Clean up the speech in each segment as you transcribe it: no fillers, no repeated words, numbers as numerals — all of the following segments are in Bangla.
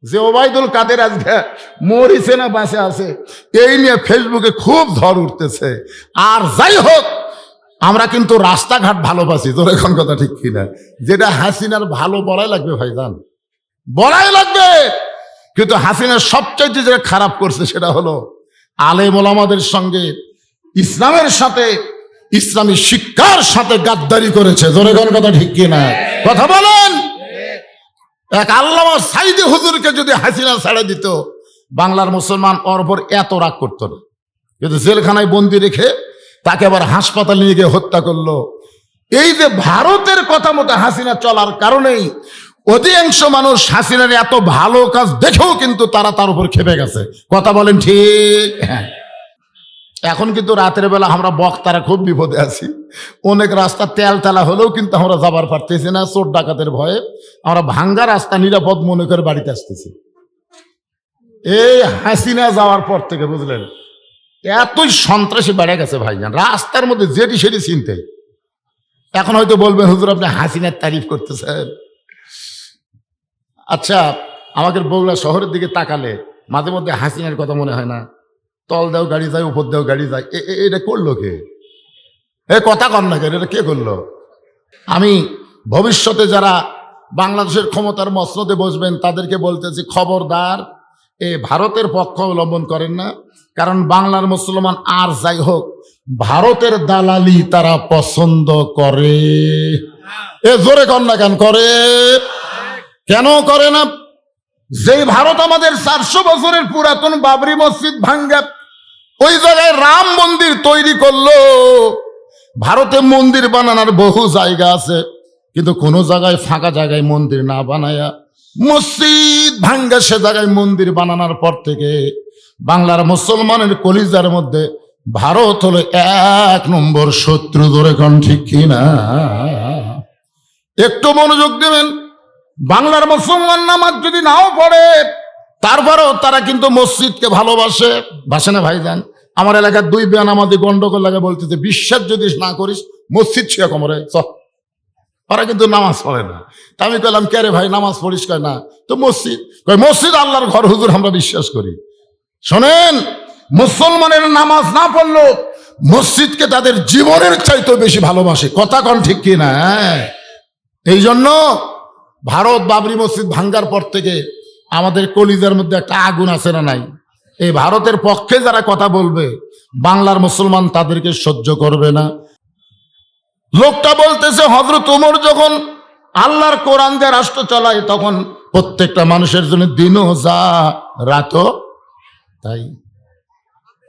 যে ওবায়দুল কাদের আজকে মরিছে না বাঁচে আছে, এই নিয়ে ফেসবুকে খুব ঝড় উঠতেছে। আর যাই হোক, আমরা কিন্তু রাস্তাঘাট ভালোবাসি, তোর এখন কথা ঠিক কিনা? যেটা হাসিনার ভালো বলাই লাগবে ভাইজান, বলাই লাগবে। কিন্তু হাসিনার সবচেয়ে যেটা খারাপ করছে সেটা হলো আলেম ওলামাদের সঙ্গে, ইসলামের সাথে, ইসলামী শিক্ষার সাথে গাদ্দারি করেছে। জোরে কোন কথা ঠিক কিনা? কথা বলেন। এক আল্লামা সাইদি হুজুরকে যদি হাসিনা ছাড়া দিত, বাংলার মুসলমান ওর উপর এত রাগ করতো না। কিন্তু জেলখানায় বন্দি রেখে তাকে আবার হাসপাতালে নিয়ে গিয়ে হত্যা করলো। এই যে ভারতের কথা মতো হাসিনা চলার কারণেই অধিকাংশ মানুষ হাসিনার এত ভালো কাজ দেখেও কিন্তু তারা তার উপর খেপে গেছে। কথা বলেন ঠিক? হ্যাঁ। এখন কিন্তু রাতের বেলা আমরা বক্তারা খুব বিপদে আছি। অনেক রাস্তা তেলতেলা হলেও কিন্তু আমরা যাবার পারতেছি না, চোর ডাকাতের ভয়ে। আমরা ভাঙ্গা রাস্তা নিরাপদ মনে করে বাড়িতে আসতেছি। এই হাসিনা যাওয়ার পর থেকে বুঝলেন, এতই সন্ত্রাসী বেড়ে গেছে ভাইজান, রাস্তার মধ্যে যেটি সেটি চিনতে। এখন হয়তো বলবেন হুজুর আপনি হাসিনার তারিফ করতেছেন। আচ্ছা, আমাদের বগুড়া শহরের দিকে তাকালে মাঝে মধ্যে হাসিনার কথা মনে হয় না? তল দেও গাড়ি যায়, উপর দেও গাড়ি যায়। এটা করলো কে? কথা কর না কেন? এটা কে করলো? আমি ভবিষ্যতে যারা বাংলাদেশের ক্ষমতার মসনদে বসবেন তাদেরকে বলতেছি, খবরদার ভারতের পক্ষ অবলম্বন করেন না। কারণ বাংলার মুসলমান আর যাই হোক, ভারতের দালালি তারা পছন্দ করে। জোরে কর না কেন? করে। কেন করে না? যেই ভারত আমাদের 400 বছরের পুরাতন বাবরি মসজিদ ভাঙ্গা ওই জায়গায় রাম মন্দির তৈরি করলো। ভারতে মন্দির বানানোর বহু জায়গা আছে, কিন্তু কোন জায়গায় ফাঁকা জায়গায় মন্দির না বানায়া মসজিদ ভাঙ্গা সে জায়গায় মন্দির বানানোর পর থেকে বাংলার মুসলমানের কলিজার মধ্যে ভারত হলো 1 নম্বর শত্রু। ধরে কোন ঠিক কিনা? একটু মনোযোগ দেবেন। বাংলার মুসলমান নামাজ যদি নাও পড়ে, তারপরেও তারা কিন্তু মসজিদকে ভালোবাসে। বাসে না ভাইজান? আমার এলাকার 2 বেনামাজি গন্ডগোল লাগে, বলতেছে বিশ্বাস যদি না করিস মসজিদ ছুঁয়ে কোমরে চল। ওরা কিন্তু নামাজ পড়ে না। তা আমি কইলাম কে রে ভাই নামাজ পড়িস? কয় না। তো মসজিদ? কয় মসজিদ আল্লাহর ঘর হুজুর, আমরা বিশ্বাস করি। শোনেন, মুসলমানের নামাজ না পড়লো মসজিদকে তাদের জীবনের চাইতে বেশি ভালোবাসে। কথা কন ঠিক কিনা? এই জন্য ভারত বাবরি মসজিদ ভাঙ্গার পর থেকে আমাদের কলিজার মধ্যে একটা আগুন আছে না নাই? এই ভারতের পক্ষে যারা কথা বলবে বাংলার মুসলমান তাদেরকে সহ্য করবে না। লোকটা বলতেছে হযরত ওমর যখন আল্লাহর কোরআন দিয়ে রাষ্ট্র চালায় তখন প্রত্যেকটা মানুষের জন্য দিনও যা রাতও তাই।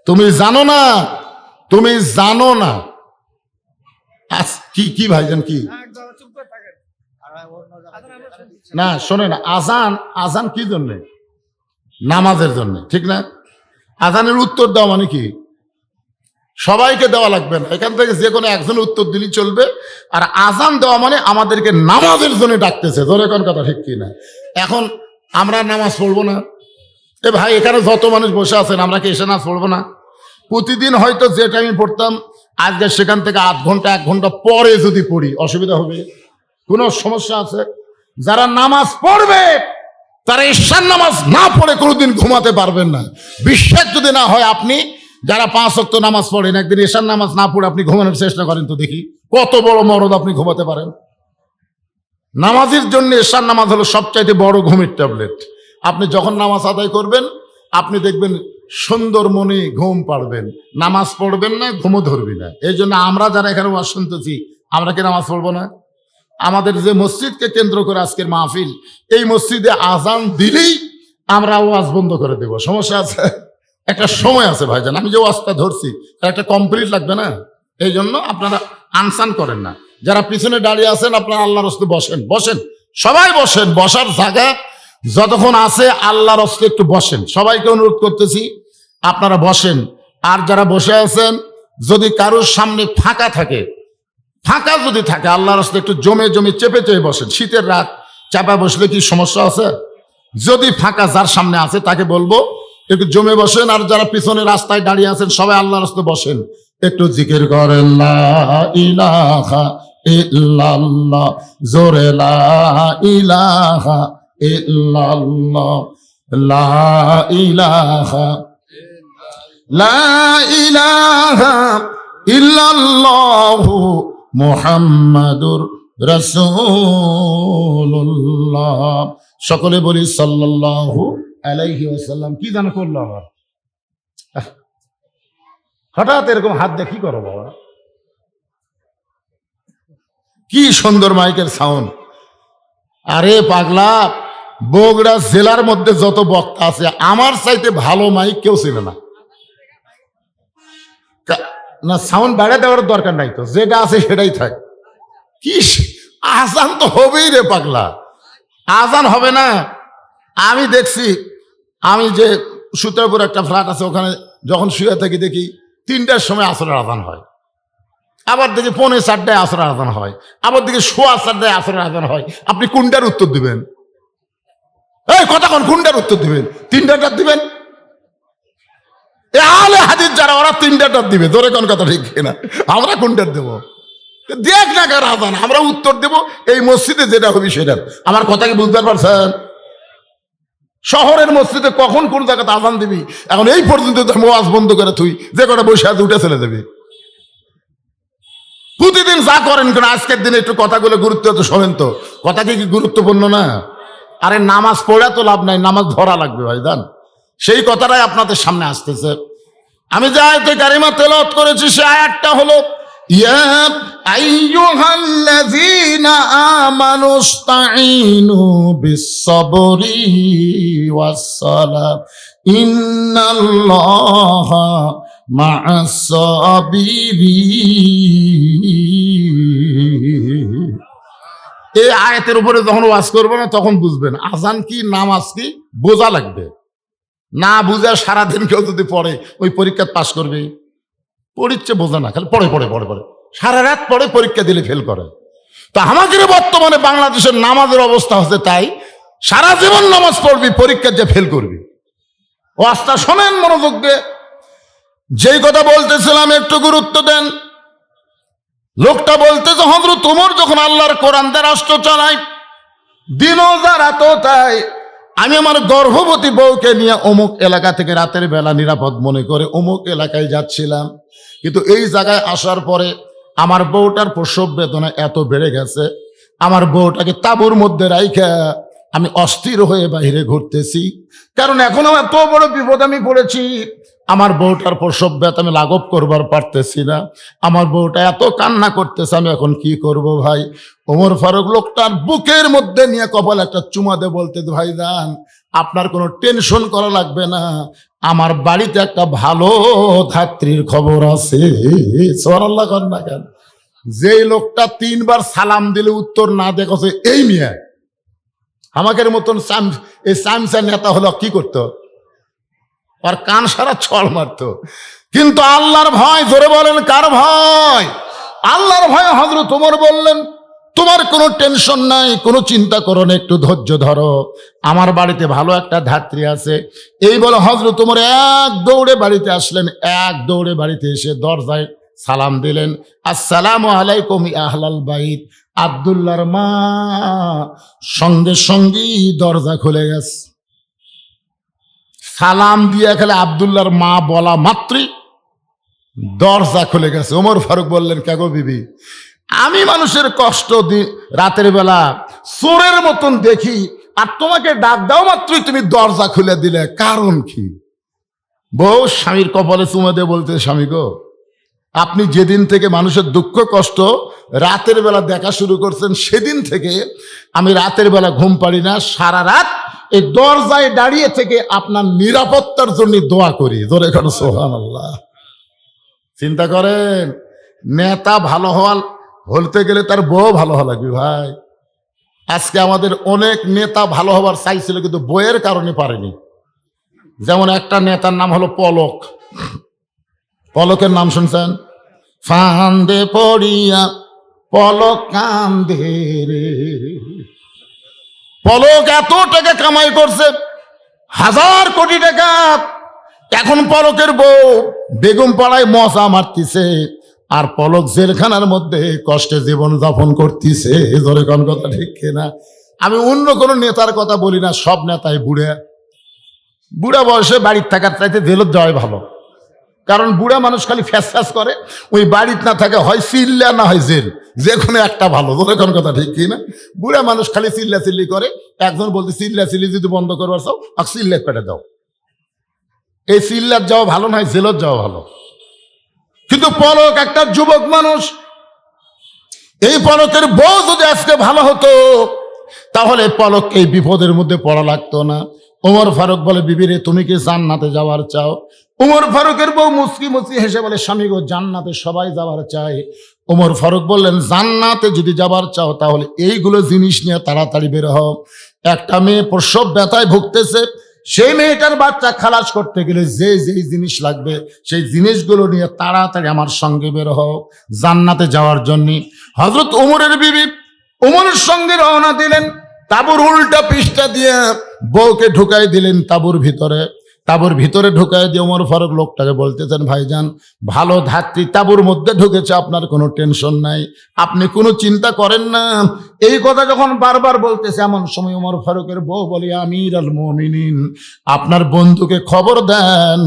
তুমি জানো না, তুমি জানো না। কি ভাইজান কি না? শোনেন, আজান কি জন্যে? নামাজের জন্য, ঠিক না? আজানের উত্তর দেওয়া মানে কি? সবাইকে দেওয়া লাগবে না, এখান থেকে যে কোনো একজন উত্তর দিলেই চলবে। আর আজান দেওয়া মানে আমাদেরকে নামাজের জন্য ডাকতেছে। ধরে কোন কথা ঠিক কিনা? এখন আমরা নামাজ পড়বো না? ভাই এখানে যত মানুষ বসে আছেন, আমরা কি এসে নামাজ পড়বো না? প্রতিদিন হয়তো যে টাইমে পড়তাম আজকে সেখান থেকে 8 ঘন্টা 1 ঘন্টা পরে যদি পড়ি অসুবিধা হবে? কোনো সমস্যা আছে? যারা নামাজ পড়বে তারা ঈশার নামাজ না পড়ে কোনোদিন ঘুমাতে পারবেন না। বিশ্বাস যদি না হয়, আপনি যারা 5 ওয়াক্ত নামাজ পড়েন, একদিন ঈশার নামাজ না পড়ে আপনি ঘুমানোর চেষ্টা করেন তো দেখি কত বড় মরদ আপনি ঘুমাতে পারেন। নামাজের জন্য ঈশার নামাজ হলো সবচাইতে বড় ঘুমের ট্যাবলেট। আপনি যখন নামাজ আদায় করবেন আপনি দেখবেন সুন্দর মনে ঘুম পাড়বেন। নামাজ পড়বেন না, ঘুমও ধরবি না। এই জন্য আমরা যারা এখানে ওয়াজ শুনতেছি, আমরা কি নামাজ পড়বো না? আমাদের যে মসজিদকে কেন্দ্র করে আজকের মাহফিল, এই মসজিদে আজান দিলেই আমরা ওয়াজ বন্ধ করে দেব। সমস্যা আছে? একটা সময় আছে ভাইজান। আমি যে ওয়াজটা ধরছি একটা কমপ্লিট লাগবে না? এই জন্য আপনারা আনসান করেন না। যারা পিছনে দাঁড়িয়ে আছেন আপনারা আল্লাহর রাস্তে বসেন, বসেন, সবাই বসেন। বসার জায়গা যতক্ষণ আছে আল্লাহর রাস্তে একটু বসেন। সবাইকে অনুরোধ করতেছি আপনারা বসেন। আর যারা বসে আছেন, যদি কারোর সামনে ফাঁকা থাকে, ফাঁকা যদি থাকে আল্লাহর রাস্তায় একটু জমে চেপে বসেন। শীতের রাত চাপা বসলে কি সমস্যা আছে? যদি ফাঁকা যার সামনে আছে তাকে বলবো একটু জমে বসেন। আর যারা পিছনে রাস্তায় দাঁড়িয়ে আছেন সবাই আল্লাহর রাস্তায় বসেন, একটু জিকির করেন লা ইলাহা ইল্লাল্লাহ, জোরে লা ইলাহা ইল্লাল্লাহ লা ইলাহা লা ইলাহা ইল্লাল্লাহু মুহাম্মাদুর রাসূলুল্লাহ। সকলে বলি সাল্লাল্লাহু আলাইহি ওয়াসাল্লাম। কি জানো করলো আবার হঠাৎ এরকম হাত দিয়ে কি করো বাবা? কি সুন্দর মাইকের সাউন্ড। আরে পাগলা, বগুড়া জেলার মধ্যে যত বক্তা আছে আমার চাইতে ভালো মাইক কেউ ছিল না। না সাউন্ড বাড়িয়ে দেওয়ার দরকার নাই, তো যেটা আছে সেটাই থাক। কি আজান তো হবেই রে পাগলা, আজান হবে না? আমি দেখছি, আমি যে সুতরাপুর একটা ফ্ল্যাট আছে ওখানে যখন শুয়ে থাকি দেখি 3টার সময় আসরের আজান হয়, আবার দেখি 4:45 আসরের আজান হয়, আবার দেখি 4:15 আসরের আজান হয়। আপনি কোনটার উত্তর দিবেন? এই কতক্ষণ কোনটার উত্তর দিবেন? 3টার দিবেন? আলে হাদিস যারা ওরা 3টার দিবে, ধরে কোন কথা ঠিক না? আমরা কোনটার দেবো? দেখ না কার আজান, আমরা উত্তর দেব এই মসজিদে যেটা হবে সেটার। আমার কথা কি বুঝতে পারছেন? শহরের মসজিদে কখন কোন জায়গাতে আজান দিবি এখন এই পর্যন্ত ওয়াজ বন্ধ করে তুই যে কটা বসে আছে উঠে চলে যাবে। প্রতিদিন যা করেন কেন আজকের দিনে একটু কথাগুলো গুরুত্ব তো শোনেন তো, কথা কি গুরুত্বপূর্ণ না? আরে নামাজ পড়া তো লাভ নাই, নামাজ ধরা লাগবে ভাই জান। সেই কথাটাই আপনাদের সামনে আসতেছে। আমি যে আয়াতে কারিমা তেলাওয়াত করেছি সে আয়াতটা হলো ইয়া আইয়ুহাল্লাযীনা আমানুস্তাঈনু বিস-সাবরি ওয়াস-সালাহ ইন্নাল্লাহা মা'আস-সাবিরিন। এই আয়াতের উপরে যখন ওয়াজ করবো না তখন বুঝবেন আজান কি নামাজ কি বোঝা লাগবে। না বুঝে সারাদিন কেউ যদি পড়ে ওই পরীক্ষা পাশ করবে? পড়িচ্ছে বোঝা না, খালি পড়ে পড়ে পড়ে পড়ে সারা রাত পড়ে পরীক্ষা দিলে ফেল করে। তা আমাদের বর্তমানে বাংলাদেশের নামাজের অবস্থা হচ্ছে তাই, সারা জীবন নামাজ পড়বি, পরীক্ষা যে ফেল করবি। ওয়াজটা শোনেন মনোযোগ দিয়ে। যেই কথা বলতেছিলাম একটু গুরুত্ব দেন। লোকটা বলতেছে হযরত ওমর যখন আল্লাহর কোরআন দিয়ে রাষ্ট্র চালায় দিনও যা রাতও তাই, আমি আমার গর্ভবতী বউকে নিয়ে অমুক এলাকা থেকে রাতের বেলা নিরাপদ মনে করে অমুক এলাকায় যাচ্ছিলাম, কিন্তু এই জায়গায় আসার পরে আমার বউটার প্রসব বেদনা এত বেড়ে গেছে, আমার বউটাকে তাঁবুর মধ্যে রাইখা আমি অস্থির হয়ে বাইরে ঘুরতেছি। কারণ এখন আমার এত বড় বিপদ আমি পড়েছি, আমার বউটার প্রসব ব্যথা আমি লাঘব করবার পারতেছি না, আমার বউটা এত কান্না করতেছে, আমি এখন কি করব ভাই? ওমর ফারুক লোকটার বুকের মধ্যে নিয়ে কপাল একটা চুমা দিয়ে বলতে, ভাই যান আপনার কোনো টেনশন করা লাগবে না, আমার বাড়িতে একটা ভালো ধাত্রীর খবর আছে। সুবহানাল্লাহ কর না কেন? যেই লোকটা 3বার সালাম দিলে উত্তর না দেখছে এই মিয়া আমাদের মতন এই সামসা নেতা হলো কি করতো? আর কান সারা ছড় মারতো। কিন্তু আল্লাহর ভয়, জোরে বলেন কার ভয়? আল্লাহর ভয়। হযরত ওমর বললেন তোমার কোনো টেনশন নাই, কোনো চিন্তা করো না, একটু ধৈর্য ধরো, আমার বাড়িতে ভালো একটা ধাত্রী আছে। এই বলে হযরত ওমর এক দৌড়ে বাড়িতে আসলেন, এক দৌড়ে বাড়িতে এসে দরজায় সালাম দিলেন, আসসালামু আলাইকুম ইয়া আহলাল বাইত। আব্দুল্লাহর মা সঙ্গে সঙ্গেই দরজা খুলে গেছে। সালাম দিয়ে খেলে আব্দুল্লাহর মা বলা মাত্রই দরজা খুলে গেছে। ওমর ফারুক বললেন, কে গো বিবি, আমি মানুষের কষ্ট রাতের বেলা চোরের মতন দেখি, আর তোমাকে ডাক দাও মাত্রই তুমি দরজা খুলে দিলে, কারণ কি? বউ স্বামীর কপালে চুমা দিয়ে বলতে, স্বামী গো আপনি যেদিন থেকে মানুষের দুঃখ কষ্ট রাতের বেলা দেখা শুরু করছেন সেদিন থেকে আমি রাতের বেলা ঘুম পারি না, সারা রাত এই দরজায় দাঁড়িয়ে থেকে আপনার নিরাপত্তার জন্য দোয়া করি। ধরে এখন সুবহানাল্লাহ। চিন্তা করেন, নেতা ভালো হতে গেলে তার বউ ভালো হওয়া লাগবে ভাই। আজকে আমাদের অনেক নেতা ভালো হবার চাইছিল কিন্তু বইয়ের কারণে পারেনি। যেমন একটা নেতার নাম হলো পলক। পলকের নাম শুনছেন? ফান্দে পড়িয়া পলক কান্দে রে। পলক এত টাকা কামাই করছে, 1000 কোটি টাকা। এখন পলকের বউ বেগম পাড়ায় মশা মারতিছে, আর পলক জেলখানার মধ্যে কষ্টে জীবন যাপন করতেছে। ধরে কোন কথা ঠিক কিনা? আমি অন্য কোনো নেতার কথা বলি না, সব নেতাই বুড়া বয়সে বাড়ির থাকার চাইতে জেলত যাওয়াই ভালো। কারণ বুড়া মানুষ খালি ফ্যাস ফ্যাস করে, ওই বাড়িতে না থাকে হয় চিল্লা না হয় জেল, যে কোনো একটা ভালো। তোর কোন কথা ঠিক কি না? বুড়া মানুষ খালি চিল্লা চিল্লি করে। একজন বলতে চিল্লা চিল্লি যদি বন্ধ করবার চাও আর চিল্লাত পেটে দাও। এই চিল্লাত যাওয়া ভালো নয়, জেলত যাওয়া ভালো। কিন্তু পলক একটা যুবক মানুষ, এই পলকের বউ যদি আজকে ভালো হতো তাহলে পলক এই বিপদের মধ্যে পড়া লাগতো না। ওমর ফারুক বলে, বিবিরে তুমি কি জান্নাতে যাওয়ার চাও? ওমর ফারুকের বউ মুচকি মুচকি হেসে বলে, স্বামী গো, জান্নাতে সবাই যাওয়ার চায়। ওমর ফারুক বললেন, জান্নাতে যদি যাবার চাও তাহলে এইগুলো জিনিস নিয়ে তাড়াতাড়ি বের হও। একটা মেয়ে প্রসব ব্যথায় ভুগতেছে, সেই মেয়েটার বাচ্চা খালাস করতে গেলে যে যেই জিনিস লাগবে সেই জিনিসগুলো নিয়ে তাড়াতাড়ি আমার সঙ্গে বের হও জান্নাতে যাওয়ার জন্য। হযরত ওমরের বিবি ওমরের সঙ্গে রওনা দিলেন। তাঁবুর উল্টা পৃষ্ঠা দিয়ে বউকে ঢুকাই দিলেন তাঁবুর ভিতরে ঢুকাই দিয়ে ওমর ফারুক লোকটাকে বলতেছেন, ভাইজান, ভালো ধাত্রী তাঁবুর মধ্যে ঢুকেছে, আপনার কোনো টেনশন নাই, আপনি কোনো চিন্তা করেন না। এই কথা যখন বারবার বলতেছে, এমন সময় ওমর ফারুকের বউ বলে, আমির আল মুমিনিন, আপনার বন্ধুকে খবর দেন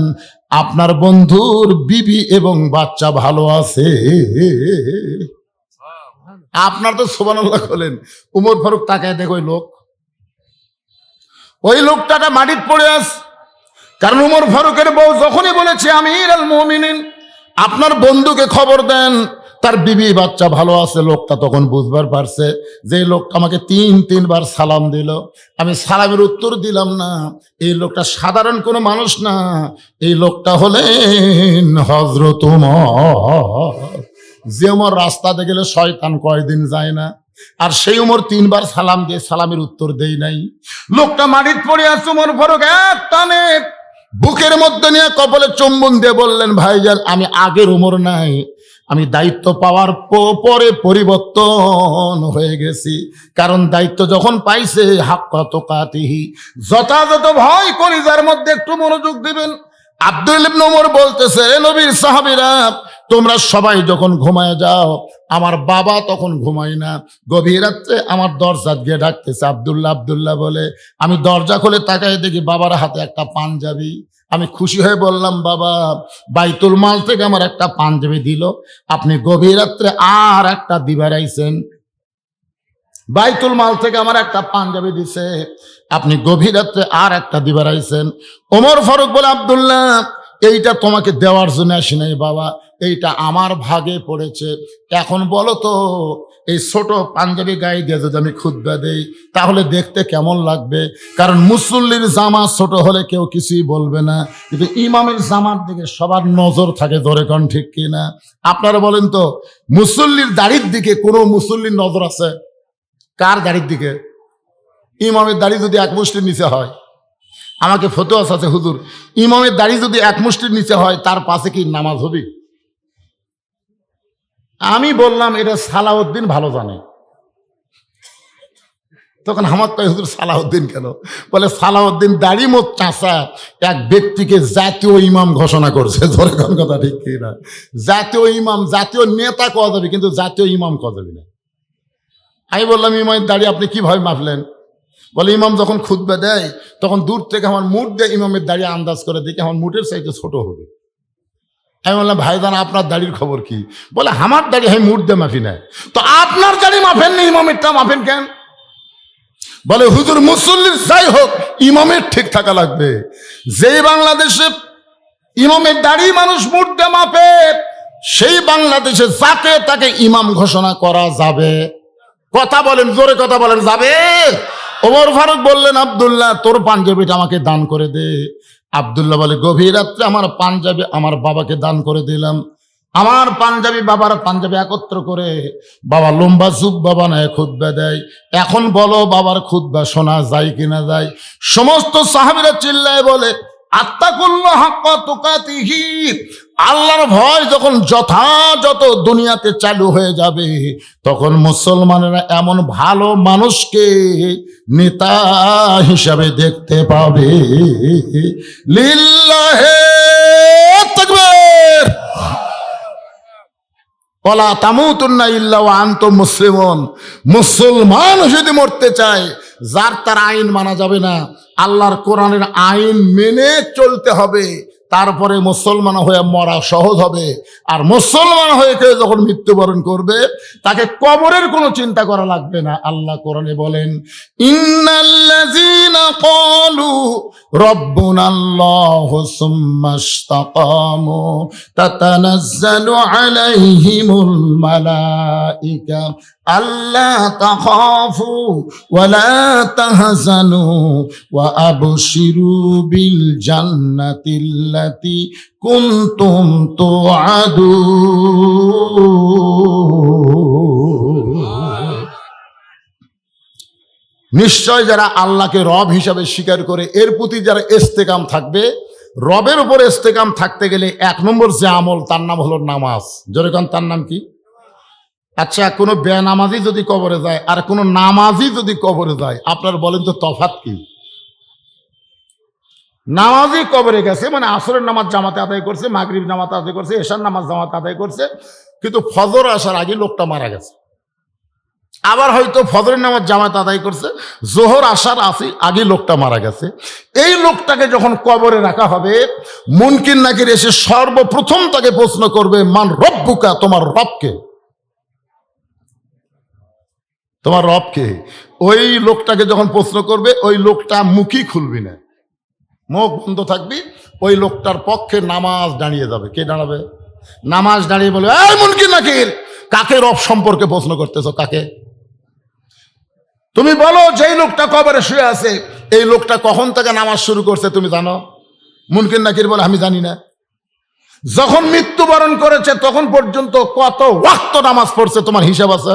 আপনার বন্ধুর বিবি এবং বাচ্চা ভালো আছে। আপনার তো সুবহানাল্লাহ বলেন। ওমর ফারুক তাকায় দেখো, ওই লোকটা মাটিতে পড়ে আছে। কারণ ওমর ফারুকের বউ যখনই বলেছে, আমির আল মুমিনিন, আপনার বন্ধুকে খবর দেন তার বিবি বাচ্চা ভালো আছে, লোকটা তখন বুঝবার পারছে যে লোকটা আমাকে তিনবার সালাম দিল, আমি সালামের উত্তর দিলাম না, এই লোকটা সাধারণ কোনো মানুষ না, এই লোকটা হলেন হযরত ওমর। যে ওমর রাস্তাতে গেলে শয়তান কয়দিন যায় না, আর সেই ওমর 3 বার সালাম দিয়ে সালামের উত্তর দেই নাই। লোকটা মাটিতে পড়ে আছে। ওমর ফারুক এক টানে বুকের মধ্যে নিয়ে কপালে চুম্বন দিয়ে বললেন, ভাইজান, আমি আগের ওমর নাই, আমি দায়িত্ব পাওয়ার পরে পরিবর্তন হয়ে গেছি। কারণ দায়িত্ব যখন পাইছে, হাক্কা তুকাতিহি, যথাযথ ভয় কলিজার মধ্যে একটু মনোযোগ দিবেন। আব্দুল ইবনে ওমর বলতেছে, নবীর সাহাবীরা, তোমরা সবাই যখন ঘুমায় যাও, আমার বাবা তখন ঘুমাই না, গভীর রাত্রে আমার দরজা গিয়ে ডাকতেছে, আব্দুল্লাহ বলে। আমি দরজা খুলে তাকাই দেখি বাবার হাতে একটা পাঞ্জাবি। আমি খুশি হয়ে বললাম, বাবা, বাইতুল মাল থেকে আমার একটা পাঞ্জাবি দিল, আপনি গভীর রাত্রে আর একটা দিবার আইছেন। বাইতুল মাল থেকে আমার একটা পাঞ্জাবি দিছে, আপনি গভীর রাত্রে আর একটা দিবার আইছেন। ওমর ফারুক বলে, আব্দুল্লাহ, এইটা তোমাকে দেওয়ার জন্য আসি নাই বাবা, এইটা আমার ভাগে পড়েছে। এখন বলো তো, এই ছোট পাঞ্জাবি গায়ে দিয়ে যদি আমি খুতবা দেই তাহলে দেখতে কেমন লাগবে? কারণ মুসল্লির জামা ছোট হলে কেউ কিছুই বলবে না, কিন্তু ইমামের জামার দিকে সবার নজর থাকে। ধরে কোন ঠিক কিনা? আপনারা বলেন তো, মুসল্লির দাড়ির দিকে কোনো মুসল্লির নজর আছে? কার দাড়ির দিকে? ইমামের দাড়ি যদি 1 মুষ্টির নিচে হয়, আমাকে ফতোয়া আছে, হুজুর, ইমামের দাড়ি যদি 1 মুষ্টির নিচে হয় তার পাশে কি নামাজ হবে? আমি বললাম, এটা সালাউদ্দিন ভালো জানে। তখন আমার কয়, হুজুর সালাউদ্দিন কেন? বলে, সালাউদ্দিন দাড়ি মোট চাষা এক ব্যক্তিকে জাতীয় ইমাম ঘোষণা করছে। ধরে কোন কথা ঠিক কি না? জাতীয় ইমাম, জাতীয় নেতা কওয়া যাবে, কিন্তু জাতীয় ইমাম কওয়া যাবে না। আমি বললাম, ইমামের দাড়ি আপনি কিভাবে মাপলেন? বলে, ইমাম যখন খুতবা দেয় তখন দূর থেকে আমার মুঠ দিয়ে ইমামের দাড়ি আন্দাজ করে দেখি আমার মুঠের চাইতে ছোট হবে। আমি বললাম, ভাইজান, আপনার দাড়ির খবর কি? বলে, আমার দাড়ি আমি মুঠ দিয়ে মাফি নাই। তো আপনার দাড়ি মাফেন না, ইমামেরটা মাফেন কেন? বলে, হুজুর, মুসল্লির যাই হোক, ইমামের ঠিক থাকা লাগবে। যেই বাংলাদেশে ইমামের দাড়ি মানুষ মুঠ দিয়ে মাপে, সেই বাংলাদেশে যাকে তাকে ইমাম ঘোষণা করা যাবে। কথা বলেন, জোরে কথা বলেন, যাবে? ওমর ফারুক বললেন, আব্দুল্লাহ, তোর পাঞ্জাবিটা আমাকে দান করে দে। আব্দুল্লাহ বলে, গভীর রাত্রে আমার পাঞ্জাবি আমার বাবাকে দান করে দিলাম। আমার পাঞ্জাবি বাবার পাঞ্জাবি একত্র করে বাবা লম্বা জুব্বা বানায় খুতবা দেয়। এখন বলো, বাবার খুতবা শোনা যায় কিনা যায়? সমস্ত সাহাবীরা চিল্লায় বলে, আত্তাকুল্লাহ হাক্কা তুকাতিহি, আল্লাহর ভয় যখন যথাযথ দুনিয়াতে চালু হয়ে যাবে, তখন মুসলমানেরা এমন ভালো মানুষকে নেতা হিসাবে দেখতে পাবে। লিল্লাহে তাকবীর। ওয়ালা তামুতুন্না ইল্লা ওয়া আনতুম মুসলিমুন। মুসলমান যদি মরতে চায় যার তার আইন মানা যাবে না, আল্লাহর কোরআনের আইন মেনে চলতে হবে। তারপরে মুসলমান হয়ে মরা সহজ হবে। আর মুসলমান হয়ে কেউ যখন মৃত্যুবরণ করবে তাকে কবরের কোনো চিন্তা করা লাগবে না। আল্লাহ কোরআনে বলেন, ইন্নাল্লাযীনা ক্বালু রাব্বুনাল্লাহু সুম্মা ইসতাকামু তাতানাজ্জালু আলাইহিমুল মালাইকা আল্লা তাখাফু ওয়া লা তাহজানু ওয়া আবশিরু বিল জান্নাতিল্লাতী কুনতুম তুআদুন। নিশ্চয় যারা আল্লাহকে রব হিসাবে স্বীকার করে এর প্রতি যারা ইস্তেকাম থাকবে, রবের উপর ইস্তেকাম থাকতে গেলে 1 নম্বর যে আমল তার নাম হলো নামাজ। যেরকম তার নাম কি? আচ্ছা, কোনো বেনামাজি যদি কবরে যায় আর কোনো নামাজি যদি কবরে যায়, আপনার বলেন তো তফাৎ কি? নামাজি কবরে গেছে মানে আসরের নামাজ জামাতে আদায় করছে, মাগরিব নামাজ আদায় করছে, এশার নামাজ জামাতে আদায় করছে, কিন্তু ফজর আসার আগে লোকটা মারা গেছে। আবার হয়তো ফজরের নামাজ জামাত আদায় করছে, জোহর আসার আগে লোকটা মারা গেছে। এই লোকটাকে যখন কবরে রাখা হবে, মুনকির নাকির এসে সর্বপ্রথম তাকে প্রশ্ন করবে, মান রব্বুকা, তোমার রবকে, তোমার রবকে। ওই লোকটাকে যখন প্রশ্ন করবে, ওই লোকটা মুখই খুলবি না, মুখ বন্ধ থাকবি। ওই লোকটার পক্ষে নামাজ দাঁড়িয়ে যাবে। কে দাঁড়াবে? নামাজ দাঁড়িয়ে বলবে, এই মুনকির নাকির, কাকে রব সম্পর্কে প্রশ্ন করতেছ? কাকে? তুমি বলো, যেই লোকটা কবরে শুয়ে আছে এই লোকটা কখন থেকে নামাজ শুরু করছে তুমি জানো? মুনকির নাকির বলে, আমি জানি না। যখন মৃত্যুবরণ করেছে তখন পর্যন্ত কত ওয়াক্ত নামাজ পড়ছে তোমার হিসাব আছে?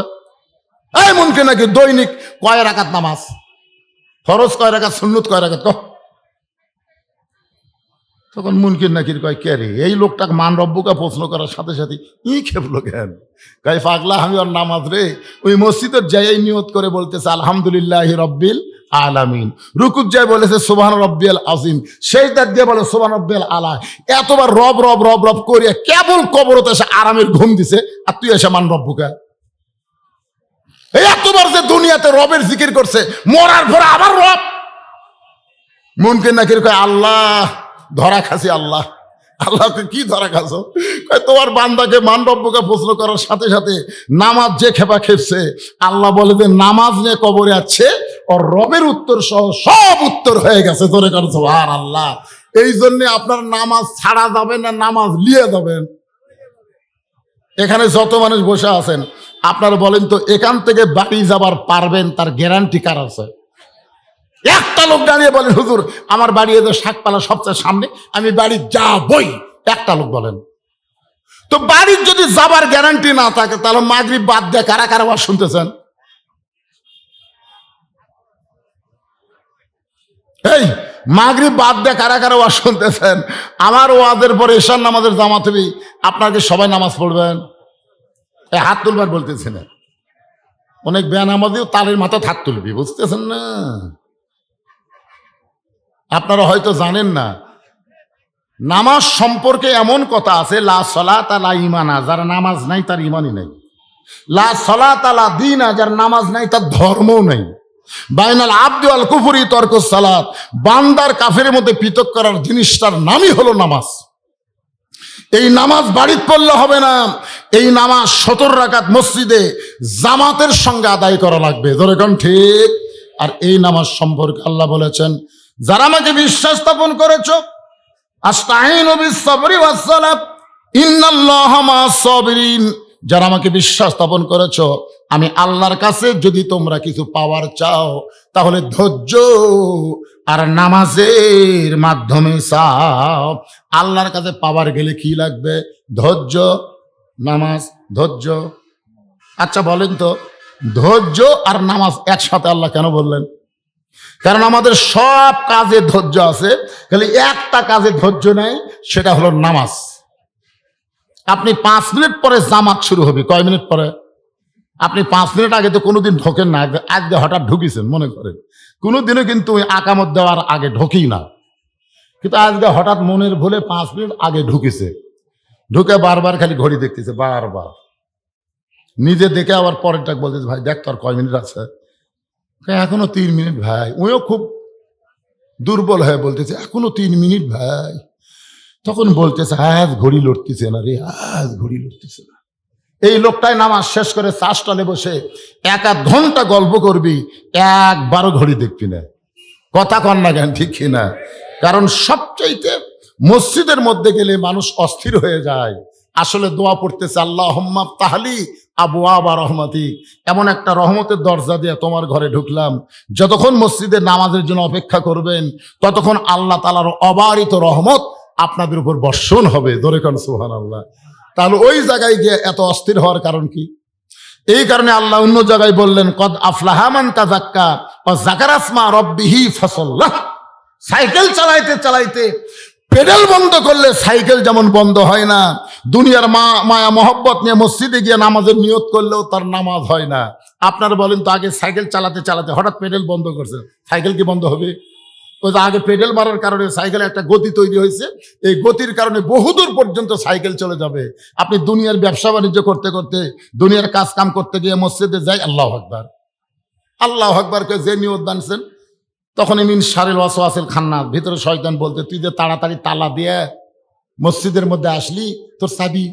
এই মুনকির নাকির, দৈনিক কয় রাকাত নামাজ? ফরজ কয় রাকাত, সুন্নত কয় রাকাত? তখন মুনকির নাকির কয়, কে রে? এই লোকটাকে মান রব্বুকা প্রশ্ন করার সাথে সাথে খেপলো কেন? গায়ে পাগলা, আমি ওর নামাজ রে ওই মসজিদের যাই নিয়ত করে বলতেছে আলহামদুলিল্লাহি রব্বিল আলামিন, রুকুত যায় বলেছে সুবহান রব্বিয়াল আযীম, সেজদা দিয়ে বলে সুবহান রব্বিয়াল আলা। এতবার রব রব রব রব করিয়া কেবল কবরতে এসে আরামের ঘুম দিছে, আর তুই এসে মান রব্বুকা। এতবার যে দুনিয়াতে রবের জিকির করছে, মরার পরে আবার রব। মুনকির নাকির কয়, আল্লাহ ধরা খাসি। আল্লাহ, আল্লাহকে কি ধরা খাসো? তোমার বান্দাকে মান রব্বুকে প্রশ্ন করার সাথে সাথে নামাজ যে খেপা খেপছে, আল্লাহ বলে যে নামাজ নিয়ে কবরে আছে, ওর রবের উত্তর সহ সব উত্তর হয়ে গেছে। ধরে কর সুবহানাল্লাহ। এই জন্য আপনার নামাজ ছাড়া যাবেন না, নামাজ লিয়ে যাবেন। এখানে যত মানুষ বসে আছেন, আপনারা বলেন তো, এখান থেকে বাড়ি যাবার পারবেন তার গ্যারান্টি কার আছে? একটা লোক দাঁড়িয়ে বলেন, হুজুর আমার বাড়ি এদের শাকপালা সবচেয়ে সামনে, আমি বাড়ি যাবই। একটা লোক বলেন তো। বাড়ির যদি যাবার গ্যারান্টি না থাকে, তাহলে মাগরিব বাদ দিয়ে কারা কারা ওয়াজ শুনতেছেন? এই মাগরিব বাদ দিয়ে কারা কারা ওয়াজ শুনতেছেন? আমার ওয়াজের পরে এশার নামাজের জামাত হবে, আপনাকে সবাই নামাজ পড়বেন? হাত তুলবার বলতেছে না। অনেক বেনামাজিও তালের মাথা হাত তুলবি, বুঝতেছেন না? আপনারা হয়তো জানেন না, নামাজ সম্পর্কে এমন কথা আছে, লা সলাতা লা ঈমানা, যার নামাজ নাই তার ঈমানই নাই। লা সলাতা লা দীনা, যার নামাজ নাই তার ধর্মও নাই। বাইনাল আবদি ওয়াল কুফরি তরকুস সালাত, বান্দার কাফেরের মধ্যে পৃথক করার জিনিসটার নামই হলো নামাজ। এই নামাজ বাড়িতে পড়লে হবে না, এই নামাজ 17 রাকাত মসজিদে জামাতের সঙ্গে আদায় করা লাগবে। ধরে কোন ঠিক? আর এই নামাজ সম্পর্কে আল্লাহ বলেছেন, যারা আমাকে বিশ্বাস স্থাপন করেছ, আস্তাঈনু বিস-সাবরি ওয়াস-সালাত ইন্নাল্লাহা মা'আস-সাবিরিন, যারা আমাকে বিশ্বাস স্থাপন করেছ, আমি আল্লাহর কাছে যদি তোমরা কিছু পাওয়ার চাও তাহলে ধৈর্য আর নামাজের মাধ্যমে চাও। আল্লাহর কাছে পাওয়ার গেলে কি লাগবে? ধৈর্য, নামাজ, ধৈর্য। আচ্ছা বলেন তো, ধৈর্য আর নামাজ একসাথে আল্লাহ কেন বললেন? কারণ আমাদের সব কাজে ধৈর্য আছে, খালি একটা কাজে ধৈর্য নেই, সেটা হলো নামাজ। আপনি 5 মিনিট পরে জামাত শুরু হবে, কয় মিনিট পরে? আপনি 5 মিনিট আগে তো কোনোদিন ঢোকেন না, আজকে হঠাৎ ঢুকিছেন মনে করেন। কোনোদিনও কিন্তু আকামত দেওয়ার আগে ঢোকি না, কিন্তু আজকে হঠাৎ মনের ভুলে 5 মিনিট আগে ঢুকেছে। ঢুকে বারবার খালি ঘড়ি দেখতেছে, বারবার নিজে দেখে আবার পরেরটা বলতেছে, ভাই দেখ তোর কয় মিনিট আছে। এখনো 3 মিনিট ভাই। ওও খুব দুর্বল হয়ে বলতেছে এখনো 3 মিনিট ভাই। তখন বলতেছে আজ ঘড়ি লড়তেছে না রে, আজ ঘড়ি লড়তেছে না। এই লোকটাই নামাজ শেষ করে চা স্টলে বসে 1-1 ঘন্টা গল্প করবি, একবারও ঘড়ি দেখবি না। কথা কন না জ্ঞান, ঠিক কিনা? কারণ সবচাইতে মসজিদের মধ্যে গেলে মানুষ অস্থির হয়ে যায়। আসলে দোয়া পড়তেছে আল্লাহুম্মা তাহলি আবওয়াবা রহমতি, এমন একটা রহমতের দরজা দিয়ে তোমার ঘরে ঢুকলাম। যতক্ষণ মসজিদে নামাজের জন্য অপেক্ষা করবেন ততক্ষণ আল্লাহ তাআলার অবারিত রহমত আপনাদের উপর বর্ষণ হবে। জোরে কোন সুবহানাল্লাহ। তাহলে ওই জায়গায় গিয়ে এত অস্থির হওয়ার কারণ কি? এই কারণে আল্লাহ অন্য জায়গায় বললেন কদ আফলাহা মান তাযাক্কা ওয়া যাকারা ইসমা রাব্বিহি ফাসাল্লাহ। সাইকেল চালাইতে চালাইতে পেডেল বন্ধ করলে সাইকেল যেমন বন্ধ হয় না, দুনিয়ার মায়া মহব্বত নিয়ে মসজিদে গিয়ে নামাজের নিয়ত করলেও তার নামাজ হয় না। আপনারা বলেন তো, আগে সাইকেল চালাতে চালাতে হঠাৎ পেডেল বন্ধ করছে, সাইকেল কি বন্ধ হবে? ওই যে আগে পেডেল মারার কারণে সাইকেলে একটা গতি তৈরি হয়েছে, এই গতির কারণে বহুদূর পর্যন্ত সাইকেল চলে যাবে। আপনি দুনিয়ার ব্যবসা বাণিজ্য করতে করতে, দুনিয়ার কাজ কাম করতে গিয়ে মসজিদে যাই আল্লাহু আকবার, আল্লাহু আকবারকে যে নিয়ত বানছেন, তখন মিন শারিল ওয়াসওয়াসিল খান্নাস, ভিতরে শয়তান বলতে তুই যে তাড়াতাড়ি তালা দিয়ে মসজিদের মধ্যে আসলি, তোর চাবি।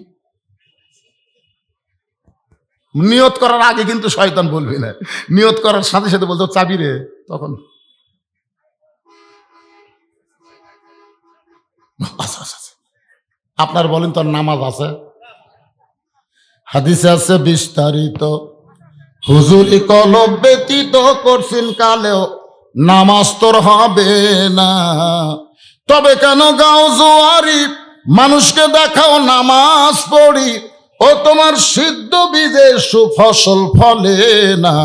নিয়ত করার আগে কিন্তু শয়তান বলবি না, নিয়ত করার সাথে সাথে বলতো চাবি রে। তখন আপনার বলেন তোর নামাজ আছে? হাদিসে আছে বিস্তারিত, হুজুরি কলব ব্যতীত করছেন কালেও নামাজ তোর হবে না। তবে কেন গাও জোয়ারি, মানুষকে দেখাও নামাজ পড়ি, ও তোমার সিদ্ধ বীজে সুফসল ফলে না।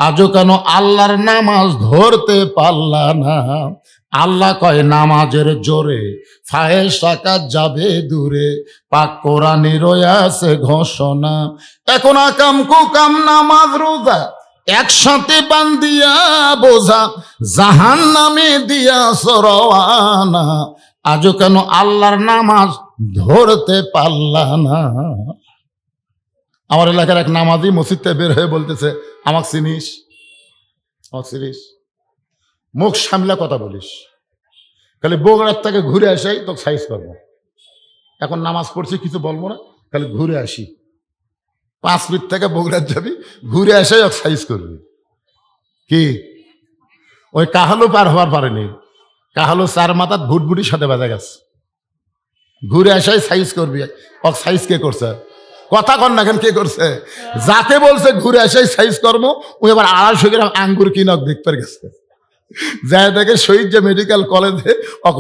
আজও কেন আল্লাহর নামাজ ধরতে পারলা না? আল্লাহ কয় নামাজের জোরে ফাহেশা কাজ যাবে দূরে, পাক কোরআনে রয়েছে ঘোষণা। এখন আকাম কুকাম নামাজ রোজা একসাথে বান্দিয়া বোঝা, জাহান্নামে দিয়া সরওয়ানা। আজও কেন আল্লাহর নামাজ ধরতে পারলা না? আমার এলাকার এক নামাজি মসজিদে বের হয়ে বলতেছে, আমাকে চিনিস? আমাকে চিনিস? মুখ সামলা কথা বলিস, খালি বগুড়ার থেকে ঘুরে আসাই তো সাইজ করবো। এখন নামাজ পড়ছি কিছু বলবো না, খালি ঘুরে আসি। 5 মিনিট থেকে বগুড়ার যাবি, ঘুরে আসাই সাইজ করবি। কি ওই কাহালু পার হওয়ার পারেনি, কাহালু 4 মাথার ভুটভুটির সাথে বাজা গেছে, ঘুরে আসাই সাইজ করবি। সাইজ কে করছে? কথা কন না কেন, কে করছে? যাকে বলছে ঘুরে আসাই সাইজ কর্ম, ওই আবার 250 গ্রাম আঙ্গুর কিনক দেখতে গেছে, যায় দেখে শহীদ যে মেডিকেল কলেজে